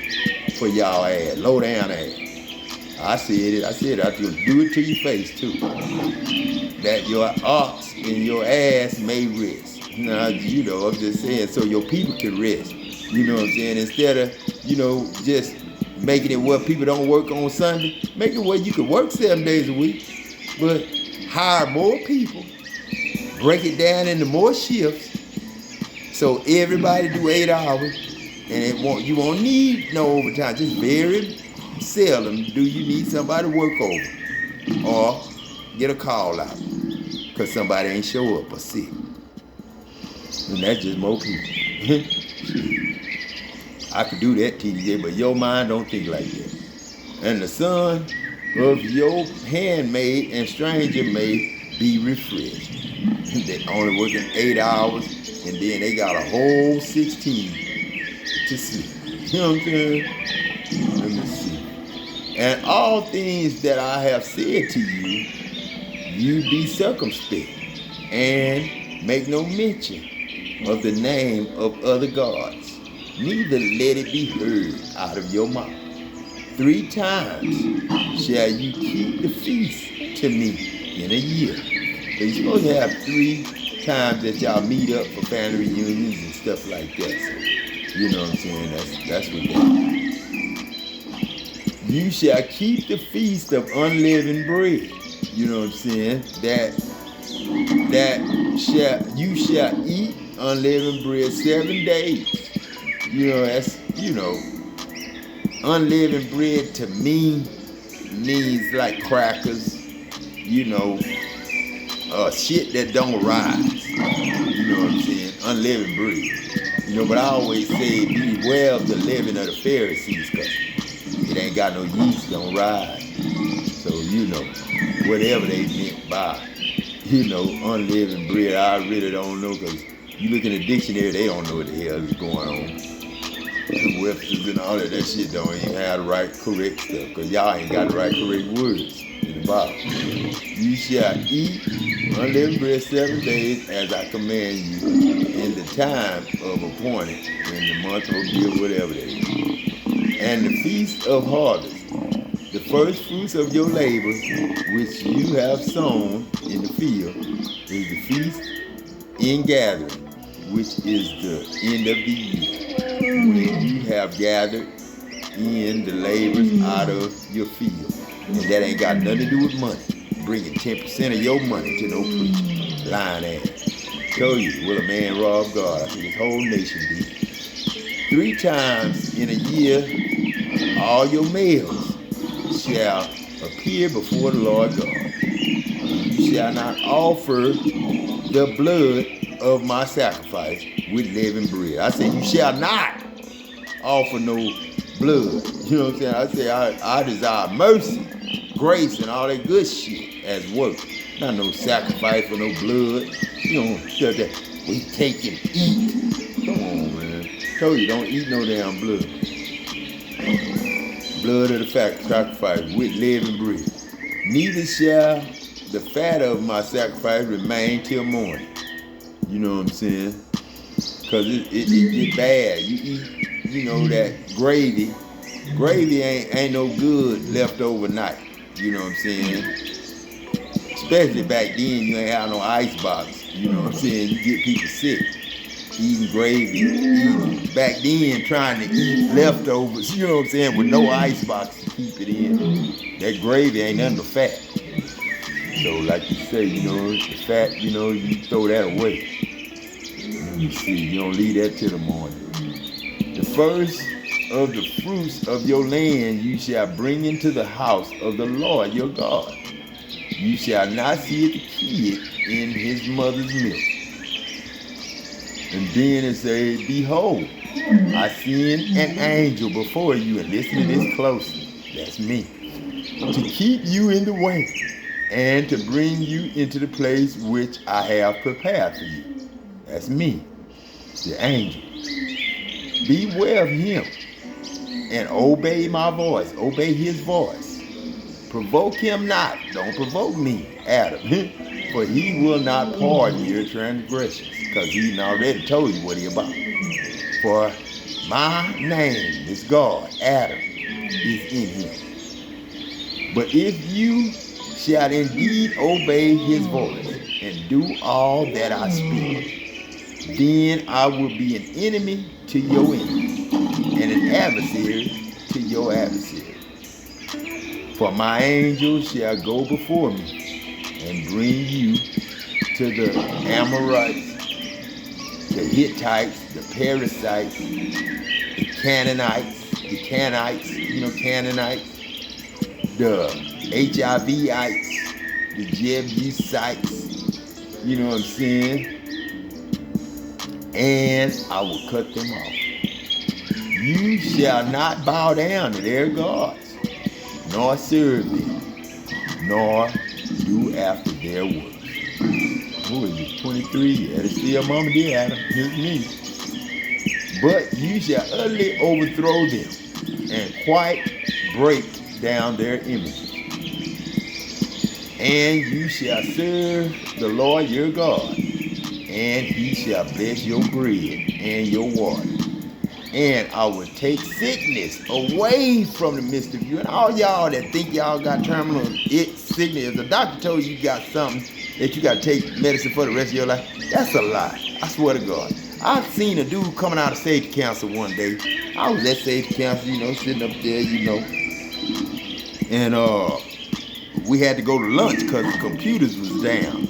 for y'all ass, low down ass. I said I could do it to your face too. That your ox and your ass may rest. Now, I'm just saying, so your people can rest. You know what I'm saying? Instead of, just making it where people don't work on Sunday, make it where you can work 7 days a week, but hire more people, break it down into more shifts, so everybody do 8 hours, and you won't need no overtime. Just very seldom do you need somebody to work over or get a call out because somebody ain't show up or sick. And that's just more people. I could do that, TDJ, but your mind don't think like that. And the son of your handmaid and stranger may be refreshed. They only working 8 hours, and then they got a whole 16 to sleep. You know what I'm saying? Let me see. And all things that I have said to you, you be circumspect, and make no mention of the name of other gods, neither let it be heard out of your mouth. 3 times shall you keep the feast to me in a year. So you're supposed to have 3 times that y'all meet up for family reunions and stuff like that. So, you know what I'm saying? That's what that is. You shall keep the feast of unleavened bread. You know what I'm saying? You shall eat unleavened bread 7 days. That's unleavened bread to me means like crackers, shit that don't rise. You know what I'm saying? Unleavened bread. But I always say beware of the leaven of the Pharisees, because it ain't got no yeast, don't rise. So, whatever they meant by, unleavened bread, I really don't know, because you look in the dictionary, they don't know what the hell is going on. The Webster's and all of that shit don't even have the right, correct stuff, because y'all ain't got the right, correct words in the Bible. You shall eat unleavened bread 7 days as I command you in the time of appointed, in the month or year, whatever it is. And the feast of harvest, the first fruits of your labor, which you have sown in the field, is the feast in gathering, which is the end of the year, when you have gathered in the labors out of your field. And that ain't got nothing to do with money. Bringing 10% of your money to no priest. Lying ass. Told you, will a man rob God? I think his whole nation did. 3 times in a year, all your males shall appear before the Lord God. You shall not offer the blood of my sacrifice with leavened bread. I say you shall not offer no blood. You know what I'm saying? I say I desire mercy, grace, and all that good shit as work. Not no sacrifice for no blood. You know, stuff that we take and eat. Come on, man. Told you, don't eat no damn blood. Blood of the sacrifice with leavened bread. Neither shall the fat of my sacrifice remain till morning. You know what I'm saying? Because it get bad. You eat, you know, that gravy. Gravy ain't no good left overnight. You know what I'm saying? Especially back then, you ain't have no ice box. You know what I'm saying? You get people sick eating gravy. Eating back then, trying to eat leftovers. You know what I'm saying? With no ice box to keep it in. That gravy ain't nothing but fat. So, like you say, you know, the fat, you know, you throw that away. You see, you don't leave that till the morning. The first of the fruits of your land you shall bring into the house of the Lord your God. You shall not see the kid in his mother's milk. And then it says, behold, I send an angel before you, and listen to this closely. That's me. To keep you in the way and to bring you into the place which I have prepared for you. That's me, the angel. Beware of him and obey my voice. Obey his voice. Provoke him not. Don't provoke me, Adam. For he will not pardon your transgressions. Because he already told you what he about. For my name is God. Adam is in him. But if you shall indeed obey his voice and do all that I speak, then I will be an enemy to your enemy and an adversary to your adversary. For my angel shall go before me and bring you to the Amorites, the Hittites, the Perizzites, the Canaanites, the Hivites, the Jebusites, you know what I'm saying? And I will cut them off. You shall not bow down to their gods, nor serve them, nor do after their works. Who is it? 23? Yeah, it's still Mama Dear Adam. It's me. But you shall utterly overthrow them and quite break down their images. And you shall serve the Lord your God, and he shall bless your bread and your water. And I will take sickness away from the midst of you. And all y'all that think y'all got terminal sickness, if the doctor told you got something that you got to take medicine for the rest of your life, that's a lie. I swear to God. I seen a dude coming out of safety council one day. I was at safety council, you know, sitting up there, you know. And we had to go to lunch because the computers was down.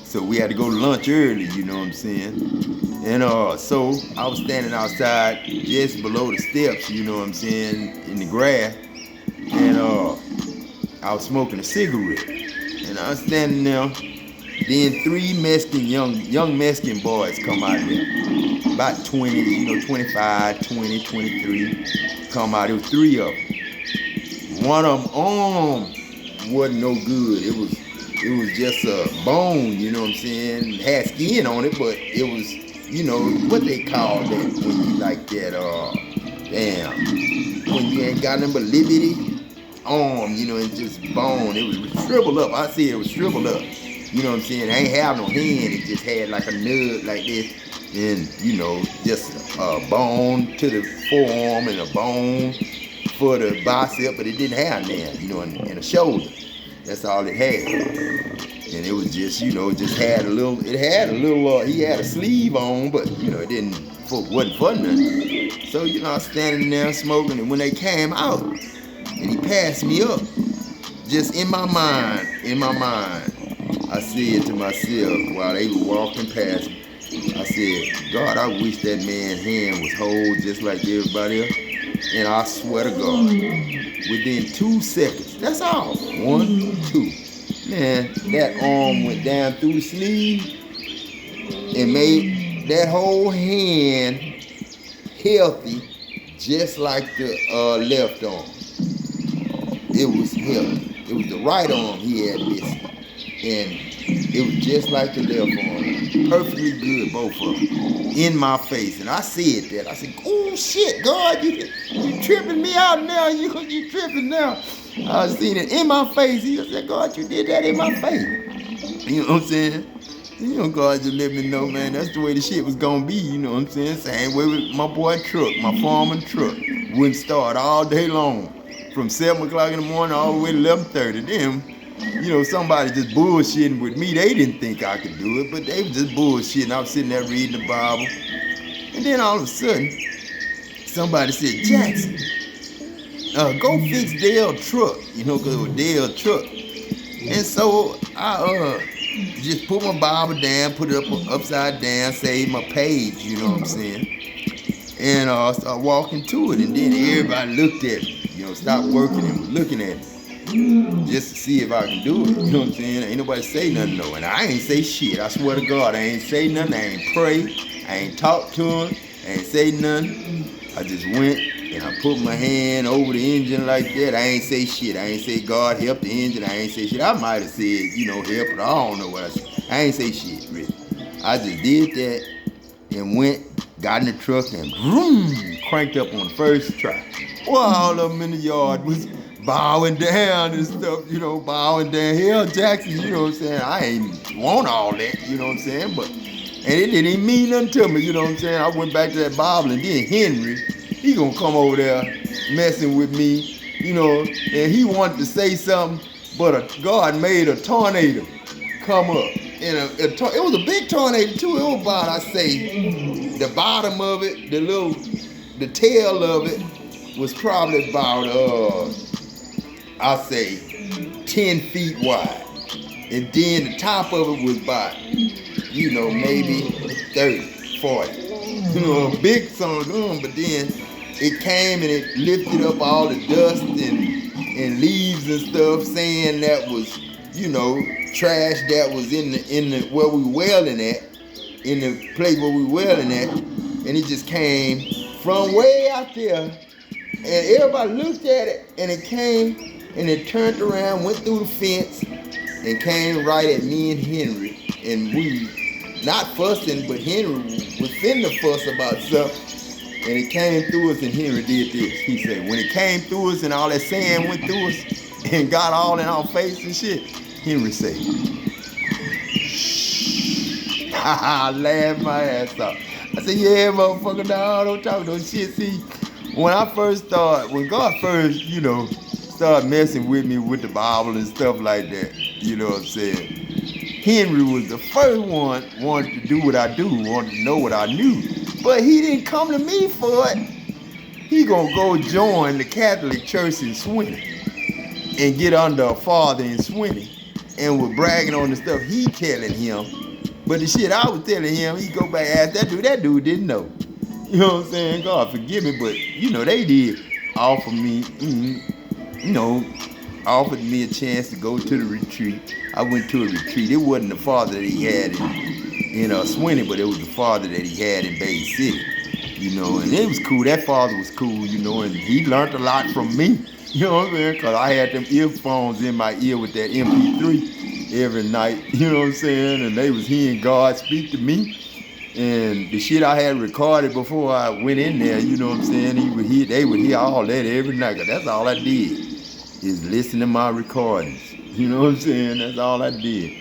So we had to go to lunch early, you know what I'm saying? And so I was standing outside just below the steps, you know what I'm saying, in the grass. And I was smoking a cigarette. And I was standing there. Then 3 Mexican, young Mexican boys come out there. About 20, you know, 25, 20, 23. Come out. There was 3 of them. One of them arm wasn't no good. It was just a bone, you know what I'm saying? It had skin on it, but it was, you know, what they call that when you like that, when you ain't got nothing but liberty arm, you know, it's just bone. It was shriveled up. I see it was shriveled up. You know what I'm saying? I ain't have no hand. It just had like a nub like this. and just a bone to the forearm and a bone for the bicep, but it didn't have none, and a shoulder. That's all it had. And it was just, just had a little. It had a little. He had a sleeve on, but it wasn't for nothing. So I was standing there smoking, and when they came out, and he passed me up, just in my mind, I said to myself while they were walking past me, I said, God, I wish that man's hand was whole just like everybody else. And I swear to God, within 2 seconds, that's all. 1, 2. Man, that arm went down through the sleeve and made that whole hand healthy, just like the left arm. It was healthy. It was the right arm he had missing. And it was just like the left arm. Perfectly good, both of them. In my face. And I said that. I said, oh shit, God, you tripping me out now. You tripping now. I seen it in my face. He said, God, you did that in my face. You know what I'm saying? God just let me know, man, that's the way the shit was gonna be, you know what I'm saying? Same way with my boy truck, my farming truck. Wouldn't start all day long. From 7 o'clock in the morning all the way to 11:30. Then, somebody just bullshitting with me. They didn't think I could do it, but they was just bullshitting. I was sitting there reading the Bible. And then all of a sudden, somebody said, Jackson, go fix Dale's truck, because it was Dale's truck. And so I just put my Bible down, put it up upside down, save my page, you know what I'm saying? And start walking to it. And then everybody looked at me, stopped working and was looking at me just to see if I can do it, you know what I'm saying? Ain't nobody say nothing, no. And I ain't say shit. I swear to God, I ain't say nothing. I ain't pray. I ain't talk to him. I ain't say nothing. I just went and I put my hand over the engine like that. I ain't say shit. I ain't say, God, help the engine. I ain't say shit. I might have said, help, but I don't know what I said. I ain't say shit, really. I just did that and went, got in the truck and vroom, cranked up on the first try. Well, all of them in the yard was bowing down and stuff, bowing down. Hell, Jackson, you know what I'm saying? I ain't want all that, you know what I'm saying? And it didn't even mean nothing to me, you know what I'm saying? I went back to that Bible, and then Henry, he gonna come over there messing with me, and he wanted to say something, but God made a tornado come up. And it was a big tornado too. It was about, I say, the bottom of it, the tail of it was probably about, I say, 10 feet wide. And then the top of it was about, maybe 30, 40. A big song, but then it came and it lifted up all the dust and leaves and stuff, saying that was, trash that was in the where we welding at, in the place where we welding at, and it just came from way out there, and everybody looked at it, and it came and it turned around, went through the fence, and came right at me and Henry, and we not fussing, but Henry was finna fuss about something, and it came through us, and Henry did this. He said, when it came through us and all that sand went through us and got all in our face and shit, Henry said, shh. I laughed my ass off. I said, yeah, motherfucker, no, don't talk no shit. See, when God first, started messing with me with the Bible and stuff like that, you know what I'm saying? Henry was the first one wanted to do what I do, wanted to know what I knew. But he didn't come to me for it. He gonna go join the Catholic Church in Swinney and get under a father in Swinney, and was bragging on the stuff he telling him. But the shit I was telling him, he go back and ask that dude didn't know. You know what I'm saying? God forgive me, but they did offer me, offered me a chance to go to the retreat. I went to a retreat. It wasn't the father that he had in Swinney, but it was the father that he had in Bay City. And it was cool. That father was cool, and he learned a lot from me. You know what I'm saying? Because I had them earphones in my ear with that MP3 every night. You know what I'm saying? And they was hearing God speak to me. And the shit I had recorded before I went in there, you know what I'm saying? They would hear all that every night. 'Cause that's all I did, is listen to my recordings. You know what I'm saying? That's all I did.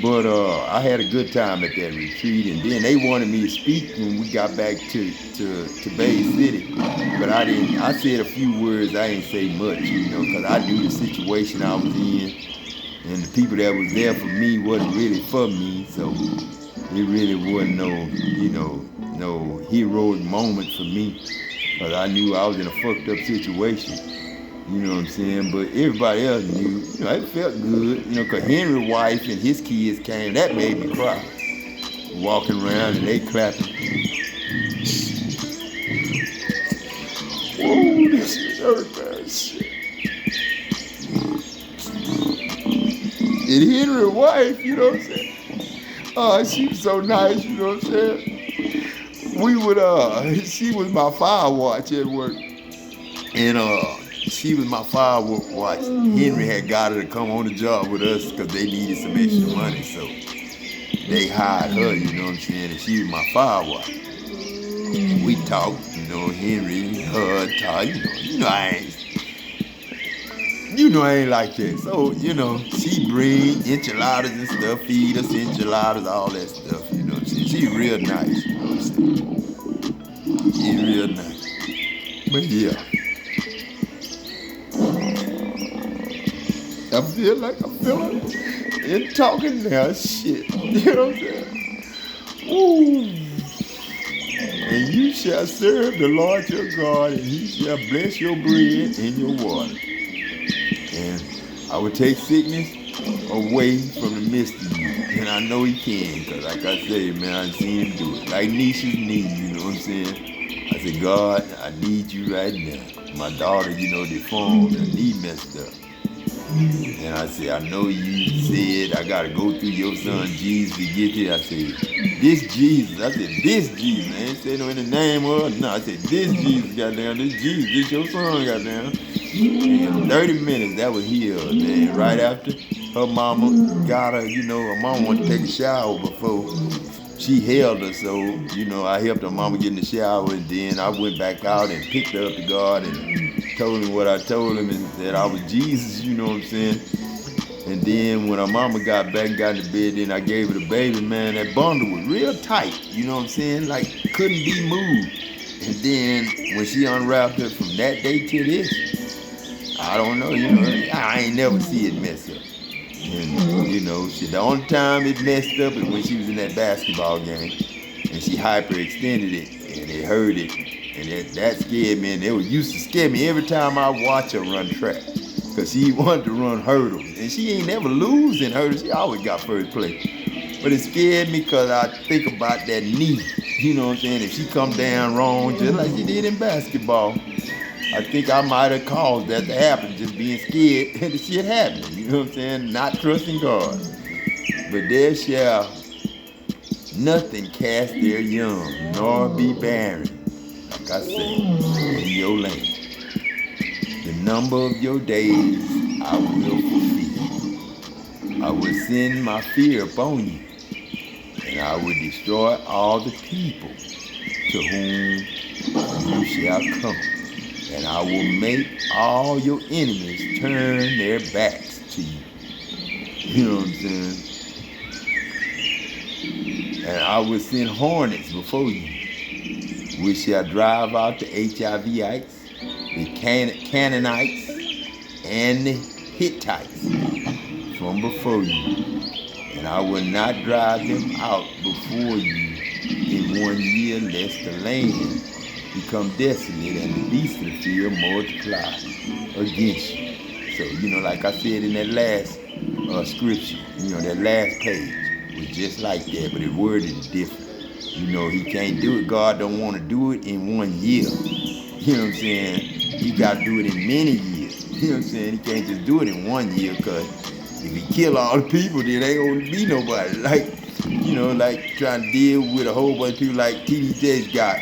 But I had a good time at that retreat, and then they wanted me to speak when we got back to Bay City. But I didn't. I said a few words. I didn't say much, because I knew the situation I was in, and the people that was there for me wasn't really for me. So it really wasn't no heroic moment for me, because I knew I was in a fucked up situation. You know what I'm saying? But everybody else knew. It felt good. Because Henry's wife and his kids came. That made me cry. Walking around and they clapping. Whoa, this shit hurt, man. Shit. And Henry's wife, you know what I'm saying? Oh, she was so nice, you know what I'm saying? We would, she was my fire watch at work. And, she was my fire watch. Henry had got her to come on the job with us because they needed some extra money. So they hired her, you know what I'm saying? And she was my fire watch. And we talked, Henry, her, talk, I ain't like that. So, she bring enchiladas and stuff, feed us enchiladas, all that stuff, you know what I'm saying? She real nice, you know what I'm saying? She real nice. But yeah. I feel like I'm feeling and talking now, shit. You know what I'm saying? Ooh. And you shall serve the Lord your God, and he shall bless your bread and your water. And I will take sickness away from the midst of you. And I know he can, because like I say, man, I've seen him do it. Like Nisha's knee, you know what I'm saying? I said, God, I need you right now. My daughter, deformed, her knee messed up. And I said, I know you said I got to go through your son Jesus to get there. I said, this Jesus. I said, this Jesus. I ain't said no in the name of, no. I said, this Jesus, goddamn. This Jesus, this your son, goddamn. And in 30 minutes, that was healed. And right after, her mama got her, her mama wanted to take a shower before she held her. So, I helped her mama get in the shower. And then I went back out and picked her up to God and told him what I told him and that I was Jesus, you know what I'm saying? And then when her mama got back and got in the bed, then I gave her the baby, man, that bundle was real tight, you know what I'm saying? Like, couldn't be moved. And then when she unwrapped it from that day to this, I don't know, I ain't never see it mess up. And, the only time it messed up is when she was in that basketball game and she hyperextended it and they heard it. And that scared me, and it used to scare me every time I watch her run track. Because she wanted to run hurdles. And she ain't never lose in hurdles. She always got first place. But it scared me because I think about that knee. You know what I'm saying? If she come down wrong, just like she did in basketball, I think I might have caused that to happen, just being scared that the shit happening. You know what I'm saying? Not trusting God. But there shall nothing cast their young, nor be barren. Like I say, in your land. The number of your days I will fulfill. I will send my fear upon you, and I will destroy all the people to whom you shall come. And I will make all your enemies turn their backs to you. You know what I'm saying? And I will send hornets before you, which shall drive out the HIVites, the Canaanites, and the Hittites from before you. And I will not drive them out before you in 1 year, lest the land become desolate and the beasts of the field multiply against you. So, like I said in that last scripture, that last page was just like that, but it worded it different. He can't do it. God don't want to do it in 1 year. You know what I'm saying? He got to do it in many years. You know what I'm saying? He can't just do it in 1 year, because if he kill all the people, then ain't going to be nobody. Like trying to deal with a whole bunch of people like T.D. Jakez got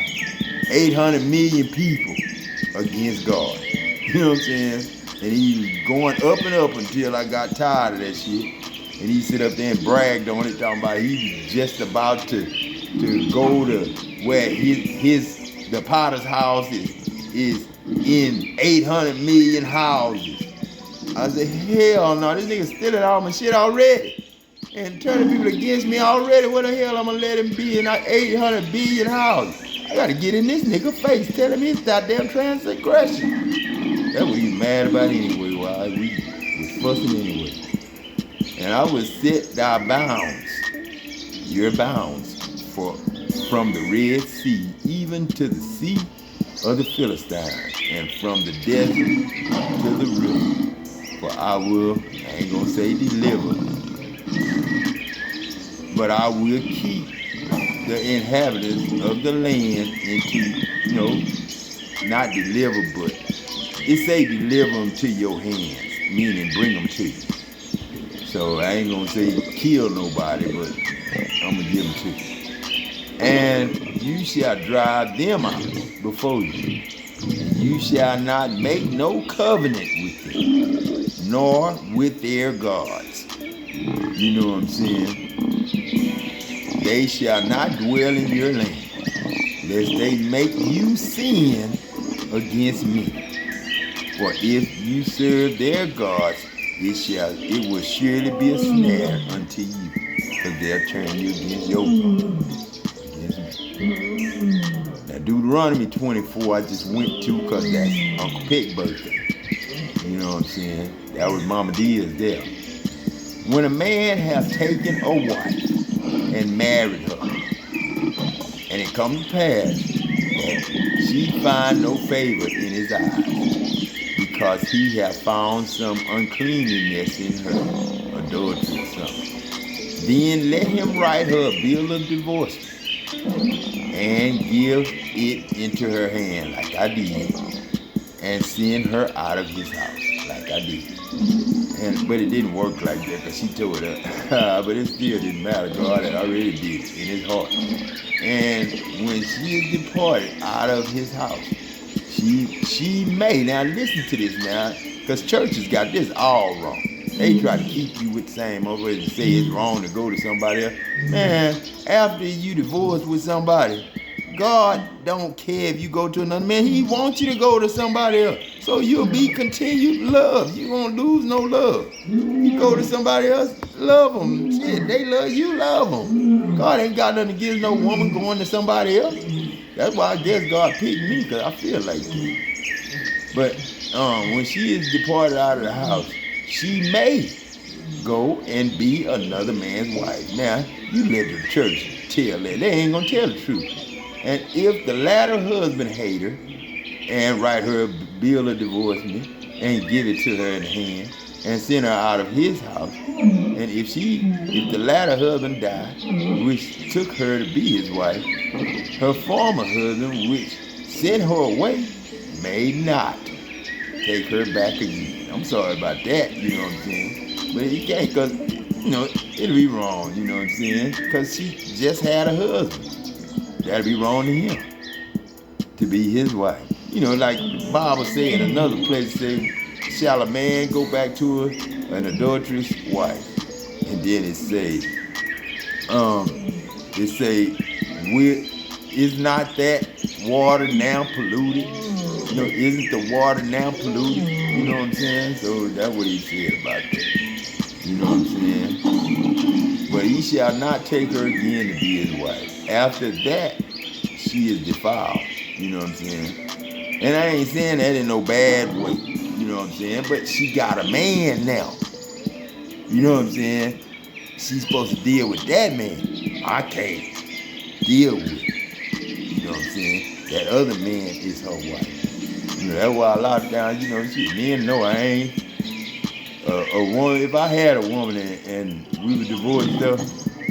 800 million people against God. You know what I'm saying? And he was going up and up until I got tired of that shit. And he sit up there and bragged on it, talking about he was just about to go to where the potter's house is in 800 million houses. I said, hell no, this nigga stealing all my shit already. and turning people against me already. What the hell I'm gonna let him be in our 800 billion house? I gotta get in this nigga face, tell him his goddamn transgression. That's what he's mad about anyway. Why we was fussing anyway. And I will set thy bounds, your bounds, from the Red Sea even to the sea of the Philistines, and from the desert to the river. For I will, I ain't gonna say deliver, but I will keep the inhabitants of the land into, not deliver, but it say deliver them to your hands, meaning bring them to you. So I ain't gonna say kill nobody, but I'm gonna give them to you. And you shall drive them out before you. And you shall not make no covenant with them, nor with their gods. You know what I'm saying? They shall not dwell in your land, lest they make you sin against me. For if you serve their gods, it will surely be a snare unto you, because they'll turn you against your God. Now Deuteronomy 24 I just went to because that's Uncle Peck's birthday. You know what I'm saying? That was Mama Dia's there. When a man has taken a wife and married her, and it comes to pass that she find no favor in his eyes, because he hath found some uncleanness in her, adultery or something, then let him write her a bill of divorcement and give it into her hand like I did, and send her out of his house like I did. But it didn't work like that because she told her. But it still didn't matter. God had already did it in his heart. And when she is departed out of his house, she may, now listen to this now, because churches got this all wrong. They try to keep you with the same over and say it's wrong to go to somebody else. Man, after you divorce with somebody, God don't care if you go to another man. He wants you to go to somebody else. So you'll be continued love. You won't lose no love. You go to somebody else, love them. Shit, they love you, love them. God ain't got nothing against no woman going to somebody else. That's why I guess God picked me, because I feel like it. But when she is departed out of the house, she may go and be another man's wife. Now, you let the church tell that. They ain't going to tell the truth. And if the latter husband hate her and write her a bill of divorcement and give it to her in hand and send her out of his house, and if the latter husband died, which took her to be his wife, her former husband, which sent her away, may not take her back again. I'm sorry about that, you know what I'm saying? But he can't, because, it'll be wrong, you know what I'm saying? Because she just had a husband. That'd be wrong to him, to be his wife. Like the Bible say in another place, say, shall a man go back to an adulterous wife? And then it say, is not that water now polluted? Isn't the water now polluted? You know what I'm saying? So that's what he said about that. You know what I'm saying? But he shall not take her again to be his wife. After that, she is defiled. You know what I'm saying? And I ain't saying that in no bad way. You know what I'm saying? But she got a man now. You know what I'm saying? She's supposed to deal with that man. I can't deal with it. You know what I'm saying? That other man is her wife. That's why a lot of times, men know I ain't a woman. If I had a woman and we were divorced stuff,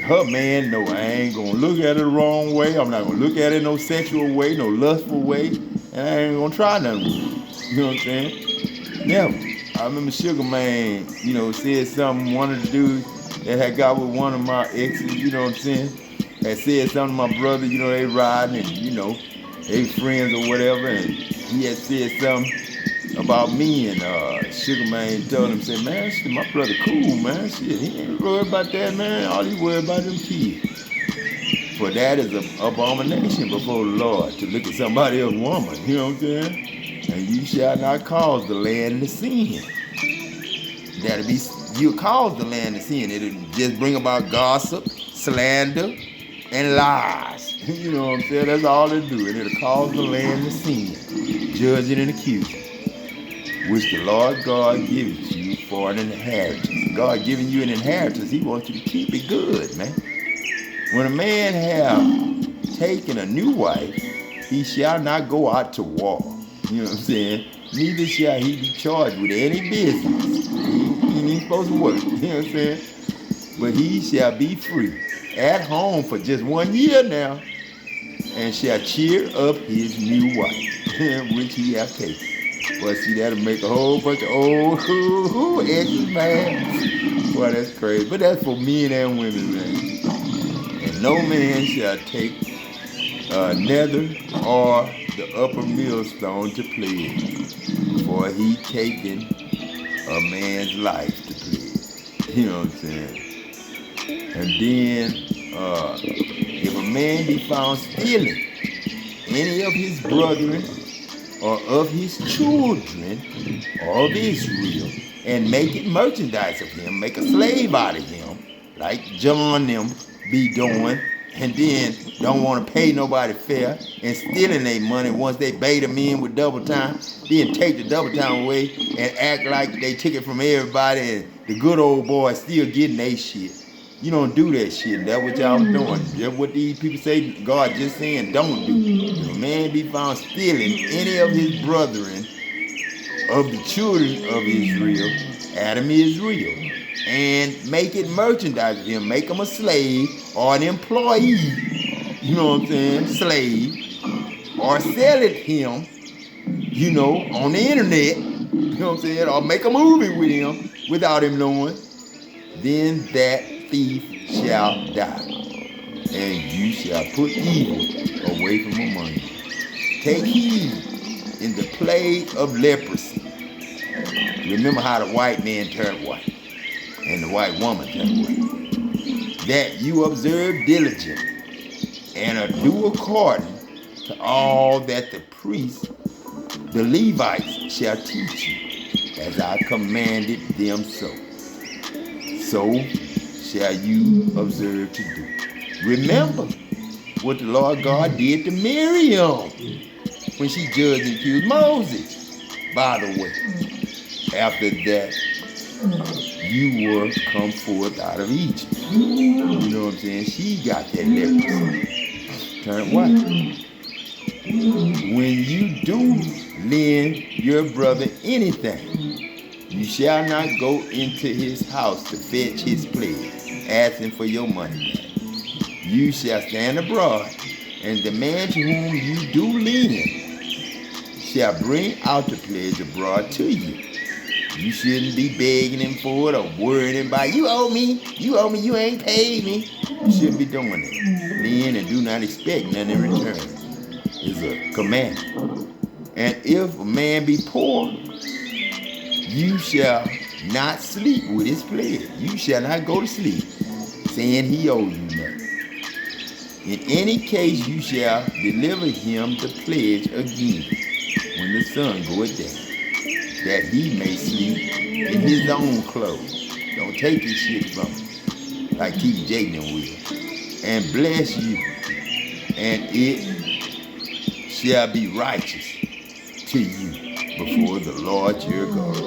her man know I ain't gonna look at her the wrong way. I'm not gonna look at it no sexual way, no lustful way, and I ain't gonna try nothing with it. You know what I'm saying? Never. I remember Sugar Man, said something, one of the dudes that had got with one of my exes, you know what I'm saying, had said something to my brother, they riding and, they friends or whatever, and he had said something about me, and Sugar Man told him, said, man, shit, my brother cool, man, shit, he ain't worried about that, man, all he worried about them kids. For that is an abomination before the Lord, to look at somebody else's woman, you know what I'm saying? And you shall not cause the land to sin. That'll be you cause the land to sin. It'll just bring about gossip, slander, and lies. You know what I'm saying? That's all it do. And it'll cause the land to sin, judging and accusing, which the Lord God gives you for an inheritance. God giving you an inheritance, he wants you to keep it good, man. When a man have taken a new wife, he shall not go out to war. You know what I'm saying? Neither shall he be charged with any business. He ain't supposed to work. You know what I'm saying? But he shall be free at home for just 1 year now, and shall cheer up his new wife, which he hath taken. Well, see, that'll make a whole bunch of old exes mad. Boy, that's crazy. But that's for men and women, man. And no man shall take nether or the upper millstone to pledge, for he taken a man's life to pledge. You know what I'm saying? And then, if a man be found stealing any of his brethren or of his children or of Israel, and making merchandise of him, make a slave out of him, like John them be doing, and then don't want to pay nobody fair, and stealing their money once they bait them in with double time, then take the double time away and act like they took it from everybody and the good old boy still getting their shit. You don't do that shit. That's what y'all doing. That's what these people say. God just saying don't do. If a man be found stealing any of his brethren of the children of Israel, Adam is real, and make it merchandise of him, make him a slave or an employee, you know what I'm saying, slave, or sell it him, you know, on the internet, you know what I'm saying, or make a movie with him without him knowing, then that thief shall die, and you shall put evil away from among you. Take heed in the plague of leprosy. Remember how the white man turned white, and the white woman turned white. That you observe diligently, and do according to all that the priests, the Levites, shall teach you, as I commanded them so. So shall you observe to do. Remember what the Lord God did to Miriam when she judged and accused Moses. By the way, after that, you were come forth out of Egypt. You know what I'm saying? She got that leprosy. Turned white. When you do lend your brother anything, you shall not go into his house to fetch his pledge, asking for your money back. You shall stand abroad, and the man to whom you do lend shall bring out the pledge abroad to you. You shouldn't be begging him for it or worrying him about, you owe me, you ain't paid me. You shouldn't be doing it. Lend and do not expect nothing in return. It's a command. And if a man be poor, you shall not sleep with his pledge. You shall not go to sleep, saying he owe you nothing. In any case, you shall deliver him the pledge again when the sun goeth down, that he may sleep in his own clothes. Don't take his shit from him, like TJ them will. And bless you, and it shall be righteous to you before the Lord your God.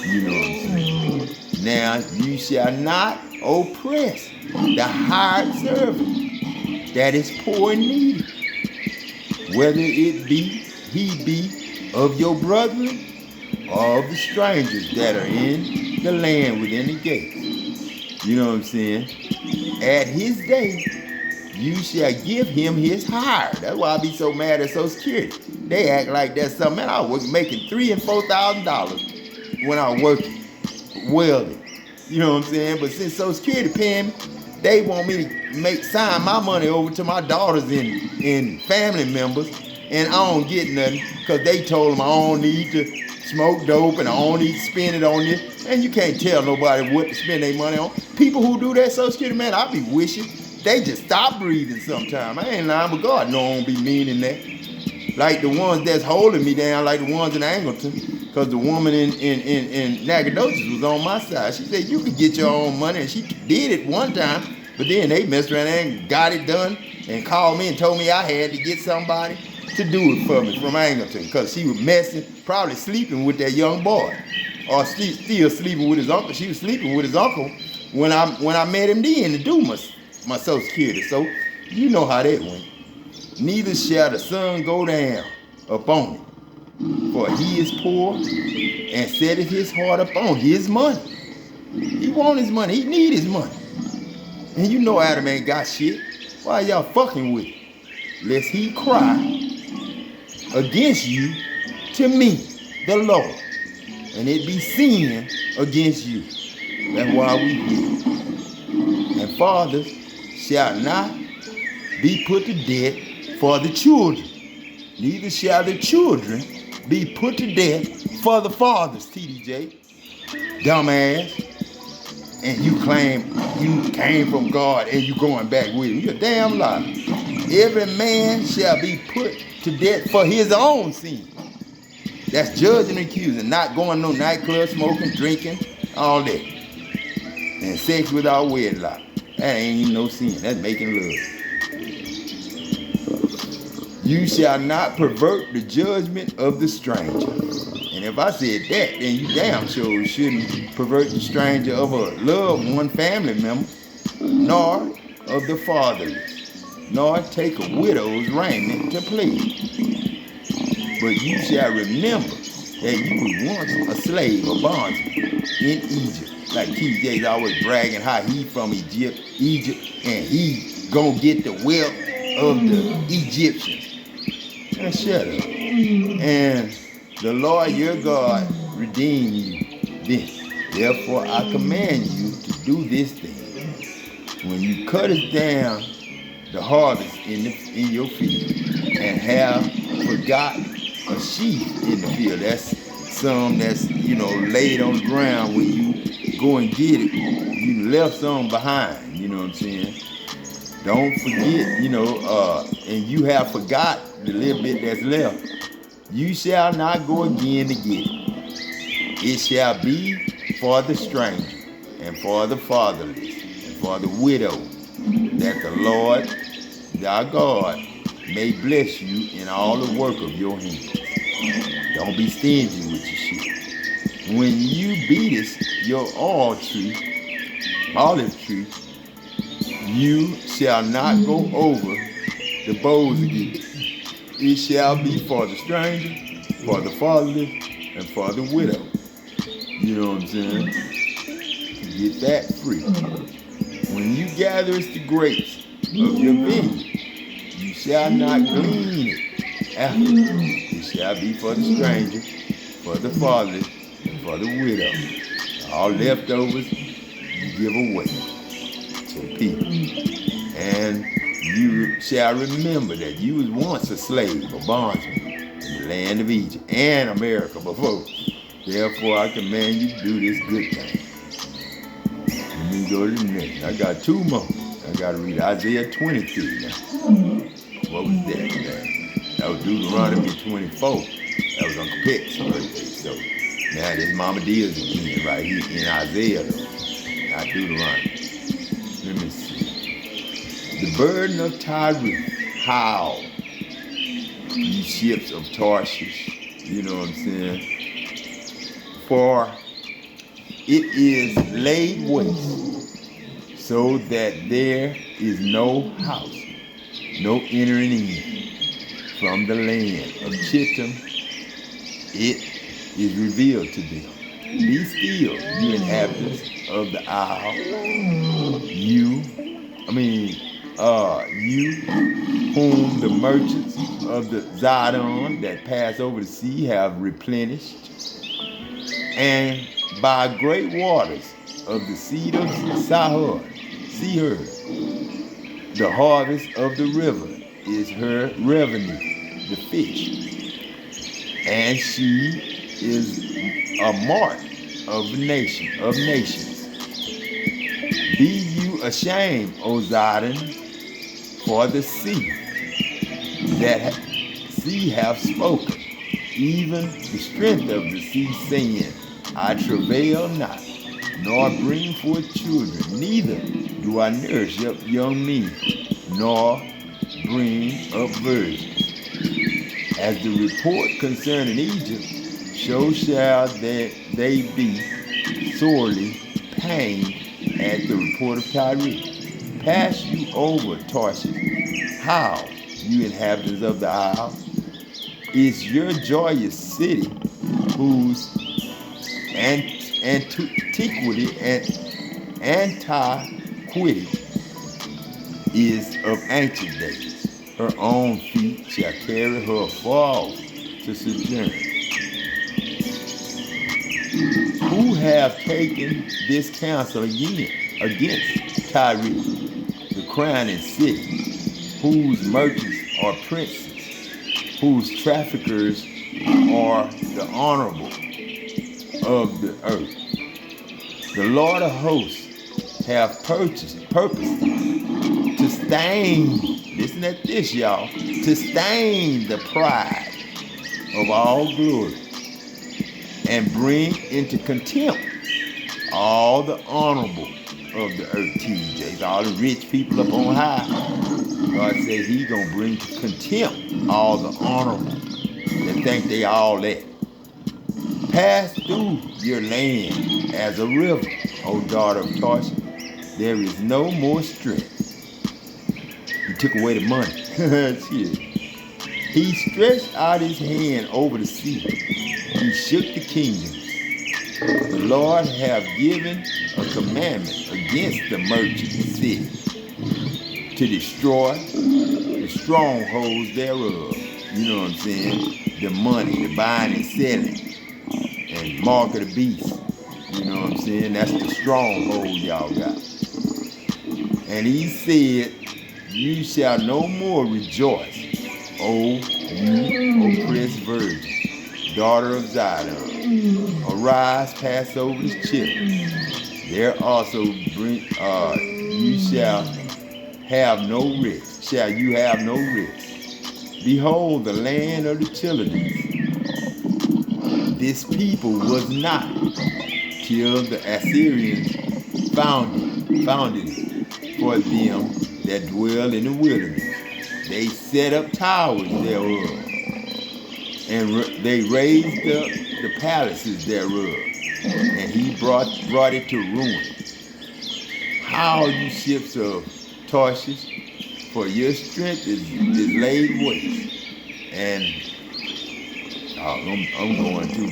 You know what I'm saying? Now you shall not oppress the hired servant that is poor and needy, whether it be he be of your brethren or of the strangers that are in the land within the gates. You know what I'm saying? At his day you shall give him his hire. That's why I be so mad at Social Security. They act like that's something. Man, I was making $3,000 and $4,000 when I was working welding. You know what I'm saying? But since Social Security paying me, they want me to sign my money over to my daughters and family members, and I don't get nothing because they told them I don't need to smoke dope and I don't need to spend it on this. And you can't tell nobody what to spend their money on. People who do that Social Security, man, I be wishing they just stop breathing sometime. I ain't lying, but God know I don't be meaning that. Like the ones that's holding me down, like the ones in Angleton. Because because the woman in Nacogdoches was on my side. She said, you could get your own money. And she did it one time, but then they messed around and got it done and called me and told me I had to get somebody to do it for me from Angleton because she was messing, probably sleeping with that young boy. Or still sleeping with his uncle. She was sleeping with his uncle when I met him then to do my Social Security. So you know how that went. Neither shall the sun go down upon it, for he is poor and setteth his heart upon his money. He want his money. He need his money. And you know Adam ain't got shit. Why y'all fucking with it? Lest he cry against you to me, the Lord, and it be sin against you. That's why we here. And fathers shall not be put to death for the children, neither shall the children be put to death for the fathers, TDJ. Dumbass. And you claim you came from God and you going back with him. You're a damn liar. Every man shall be put to death for his own sin. That's judging and accusing, not going no nightclub, smoking, drinking, all that. And sex without wedlock. That ain't even no sin. That's making love. You shall not pervert the judgment of the stranger. And if I said that, then you damn sure shouldn't pervert the stranger of a loved one, family member, nor of the fatherless, nor take a widow's raiment to plead. But you shall remember that you were once a slave, a bondsman in Egypt. Like TJ's always bragging how he from Egypt, and he gonna get the wealth of the Egyptians. And shut up. And the Lord your God redeemed you. Therefore I command you to do this thing. When you cut it down the harvest in your field and have forgotten a sheaf in the field, that's some that's laid on the ground when you go and get it. You left some behind, you know what I'm saying? Don't forget, and you have forgot the little bit that's left. You shall not go again to get it. It shall be for the stranger and for the fatherless and for the widow, that the Lord thy God may bless you in all the work of your hands. Don't be stingy with your shit. When you beatest your olive tree, you shall not go over the boughs again. It shall be for the stranger, for the fatherless, and for the widow. You know what I'm saying? Get that free. When you gather the grapes of your vineyard, you shall not glean it after. It shall be for the stranger, for the fatherless, and for the widow. All leftovers you give away to people. And you shall remember that you was once a slave, a bondsman in the land of Egypt and America before. Therefore, I command you to do this good thing. Let me go to the next. I got two more. I got to read Isaiah 23 now. What was that? That was Deuteronomy 24. That was Uncle Peck's birthday. So now this Mama Deal's again right here in Isaiah, though, not Deuteronomy. Let me see. The burden of Tyre, howl, ye ships of Tarshish. You know what I'm saying? For it is laid waste, so that there is no house, no entering in. From the land of Chittim, it is revealed to them. Be still, you inhabitants of the isle. You whom the merchants of the Zidon that pass over the sea have replenished, and by great waters of the seed of Seher, the harvest of the river is her revenue, the fish, and she is a mark of nations. Be you ashamed, O Zidon, for the sea have spoken. even the strength of the sea, saying, I travail not, nor bring forth children, neither do I nourish up young men, nor bring up virgins. As the report concerning Egypt, so shall they be sorely pained at the report of Tyre. Pass you over, Tarshish. How, you inhabitants of the isle, is your joyous city, whose antiquity and antiquity is of ancient days. Her own feet shall carry her far off to sojourn. Who have taken this counsel against Tyre, the crowning city, whose merchants are princes, whose traffickers are the honorable of the earth? The Lord of hosts have purposed to stain, listen at this, y'all, to stain the pride of all glory and bring into contempt all the honorable of the earth, TJs, all the rich people up on high. God said he gonna bring to contempt all the honorable that think they all that. Pass through your land as a river, O daughter of Tarshish. There is no more strength. He took away the money. Shit. He stretched out his hand over the sea. He shook the kingdoms. The Lord have given a commandment against the merchant city to destroy the strongholds thereof. You know what I'm saying? The money, the buying and selling, and mark of the beast. You know what I'm saying? That's the stronghold y'all got. And he said, you shall no more rejoice, O you oppressed virgin, daughter of Zion. Arise, pass over the children. There also you shall have no rest. Shall you have no rest? Behold, the land of the Chaldeans. This people was not till the Assyrians founded it for them that dwell in the wilderness. They set up towers thereof, and they raised up the palaces thereof, and he brought it to ruin. How, you ships of Tarshish, for your strength is laid waste. And I'm going to.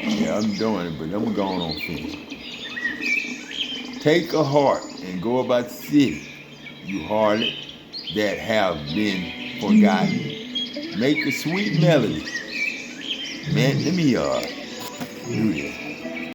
Yeah, I'm doing it, but I'm going on finish. Take a heart and go about the city, you harlot that have been forgotten. Make a sweet melody. Man, let me do this.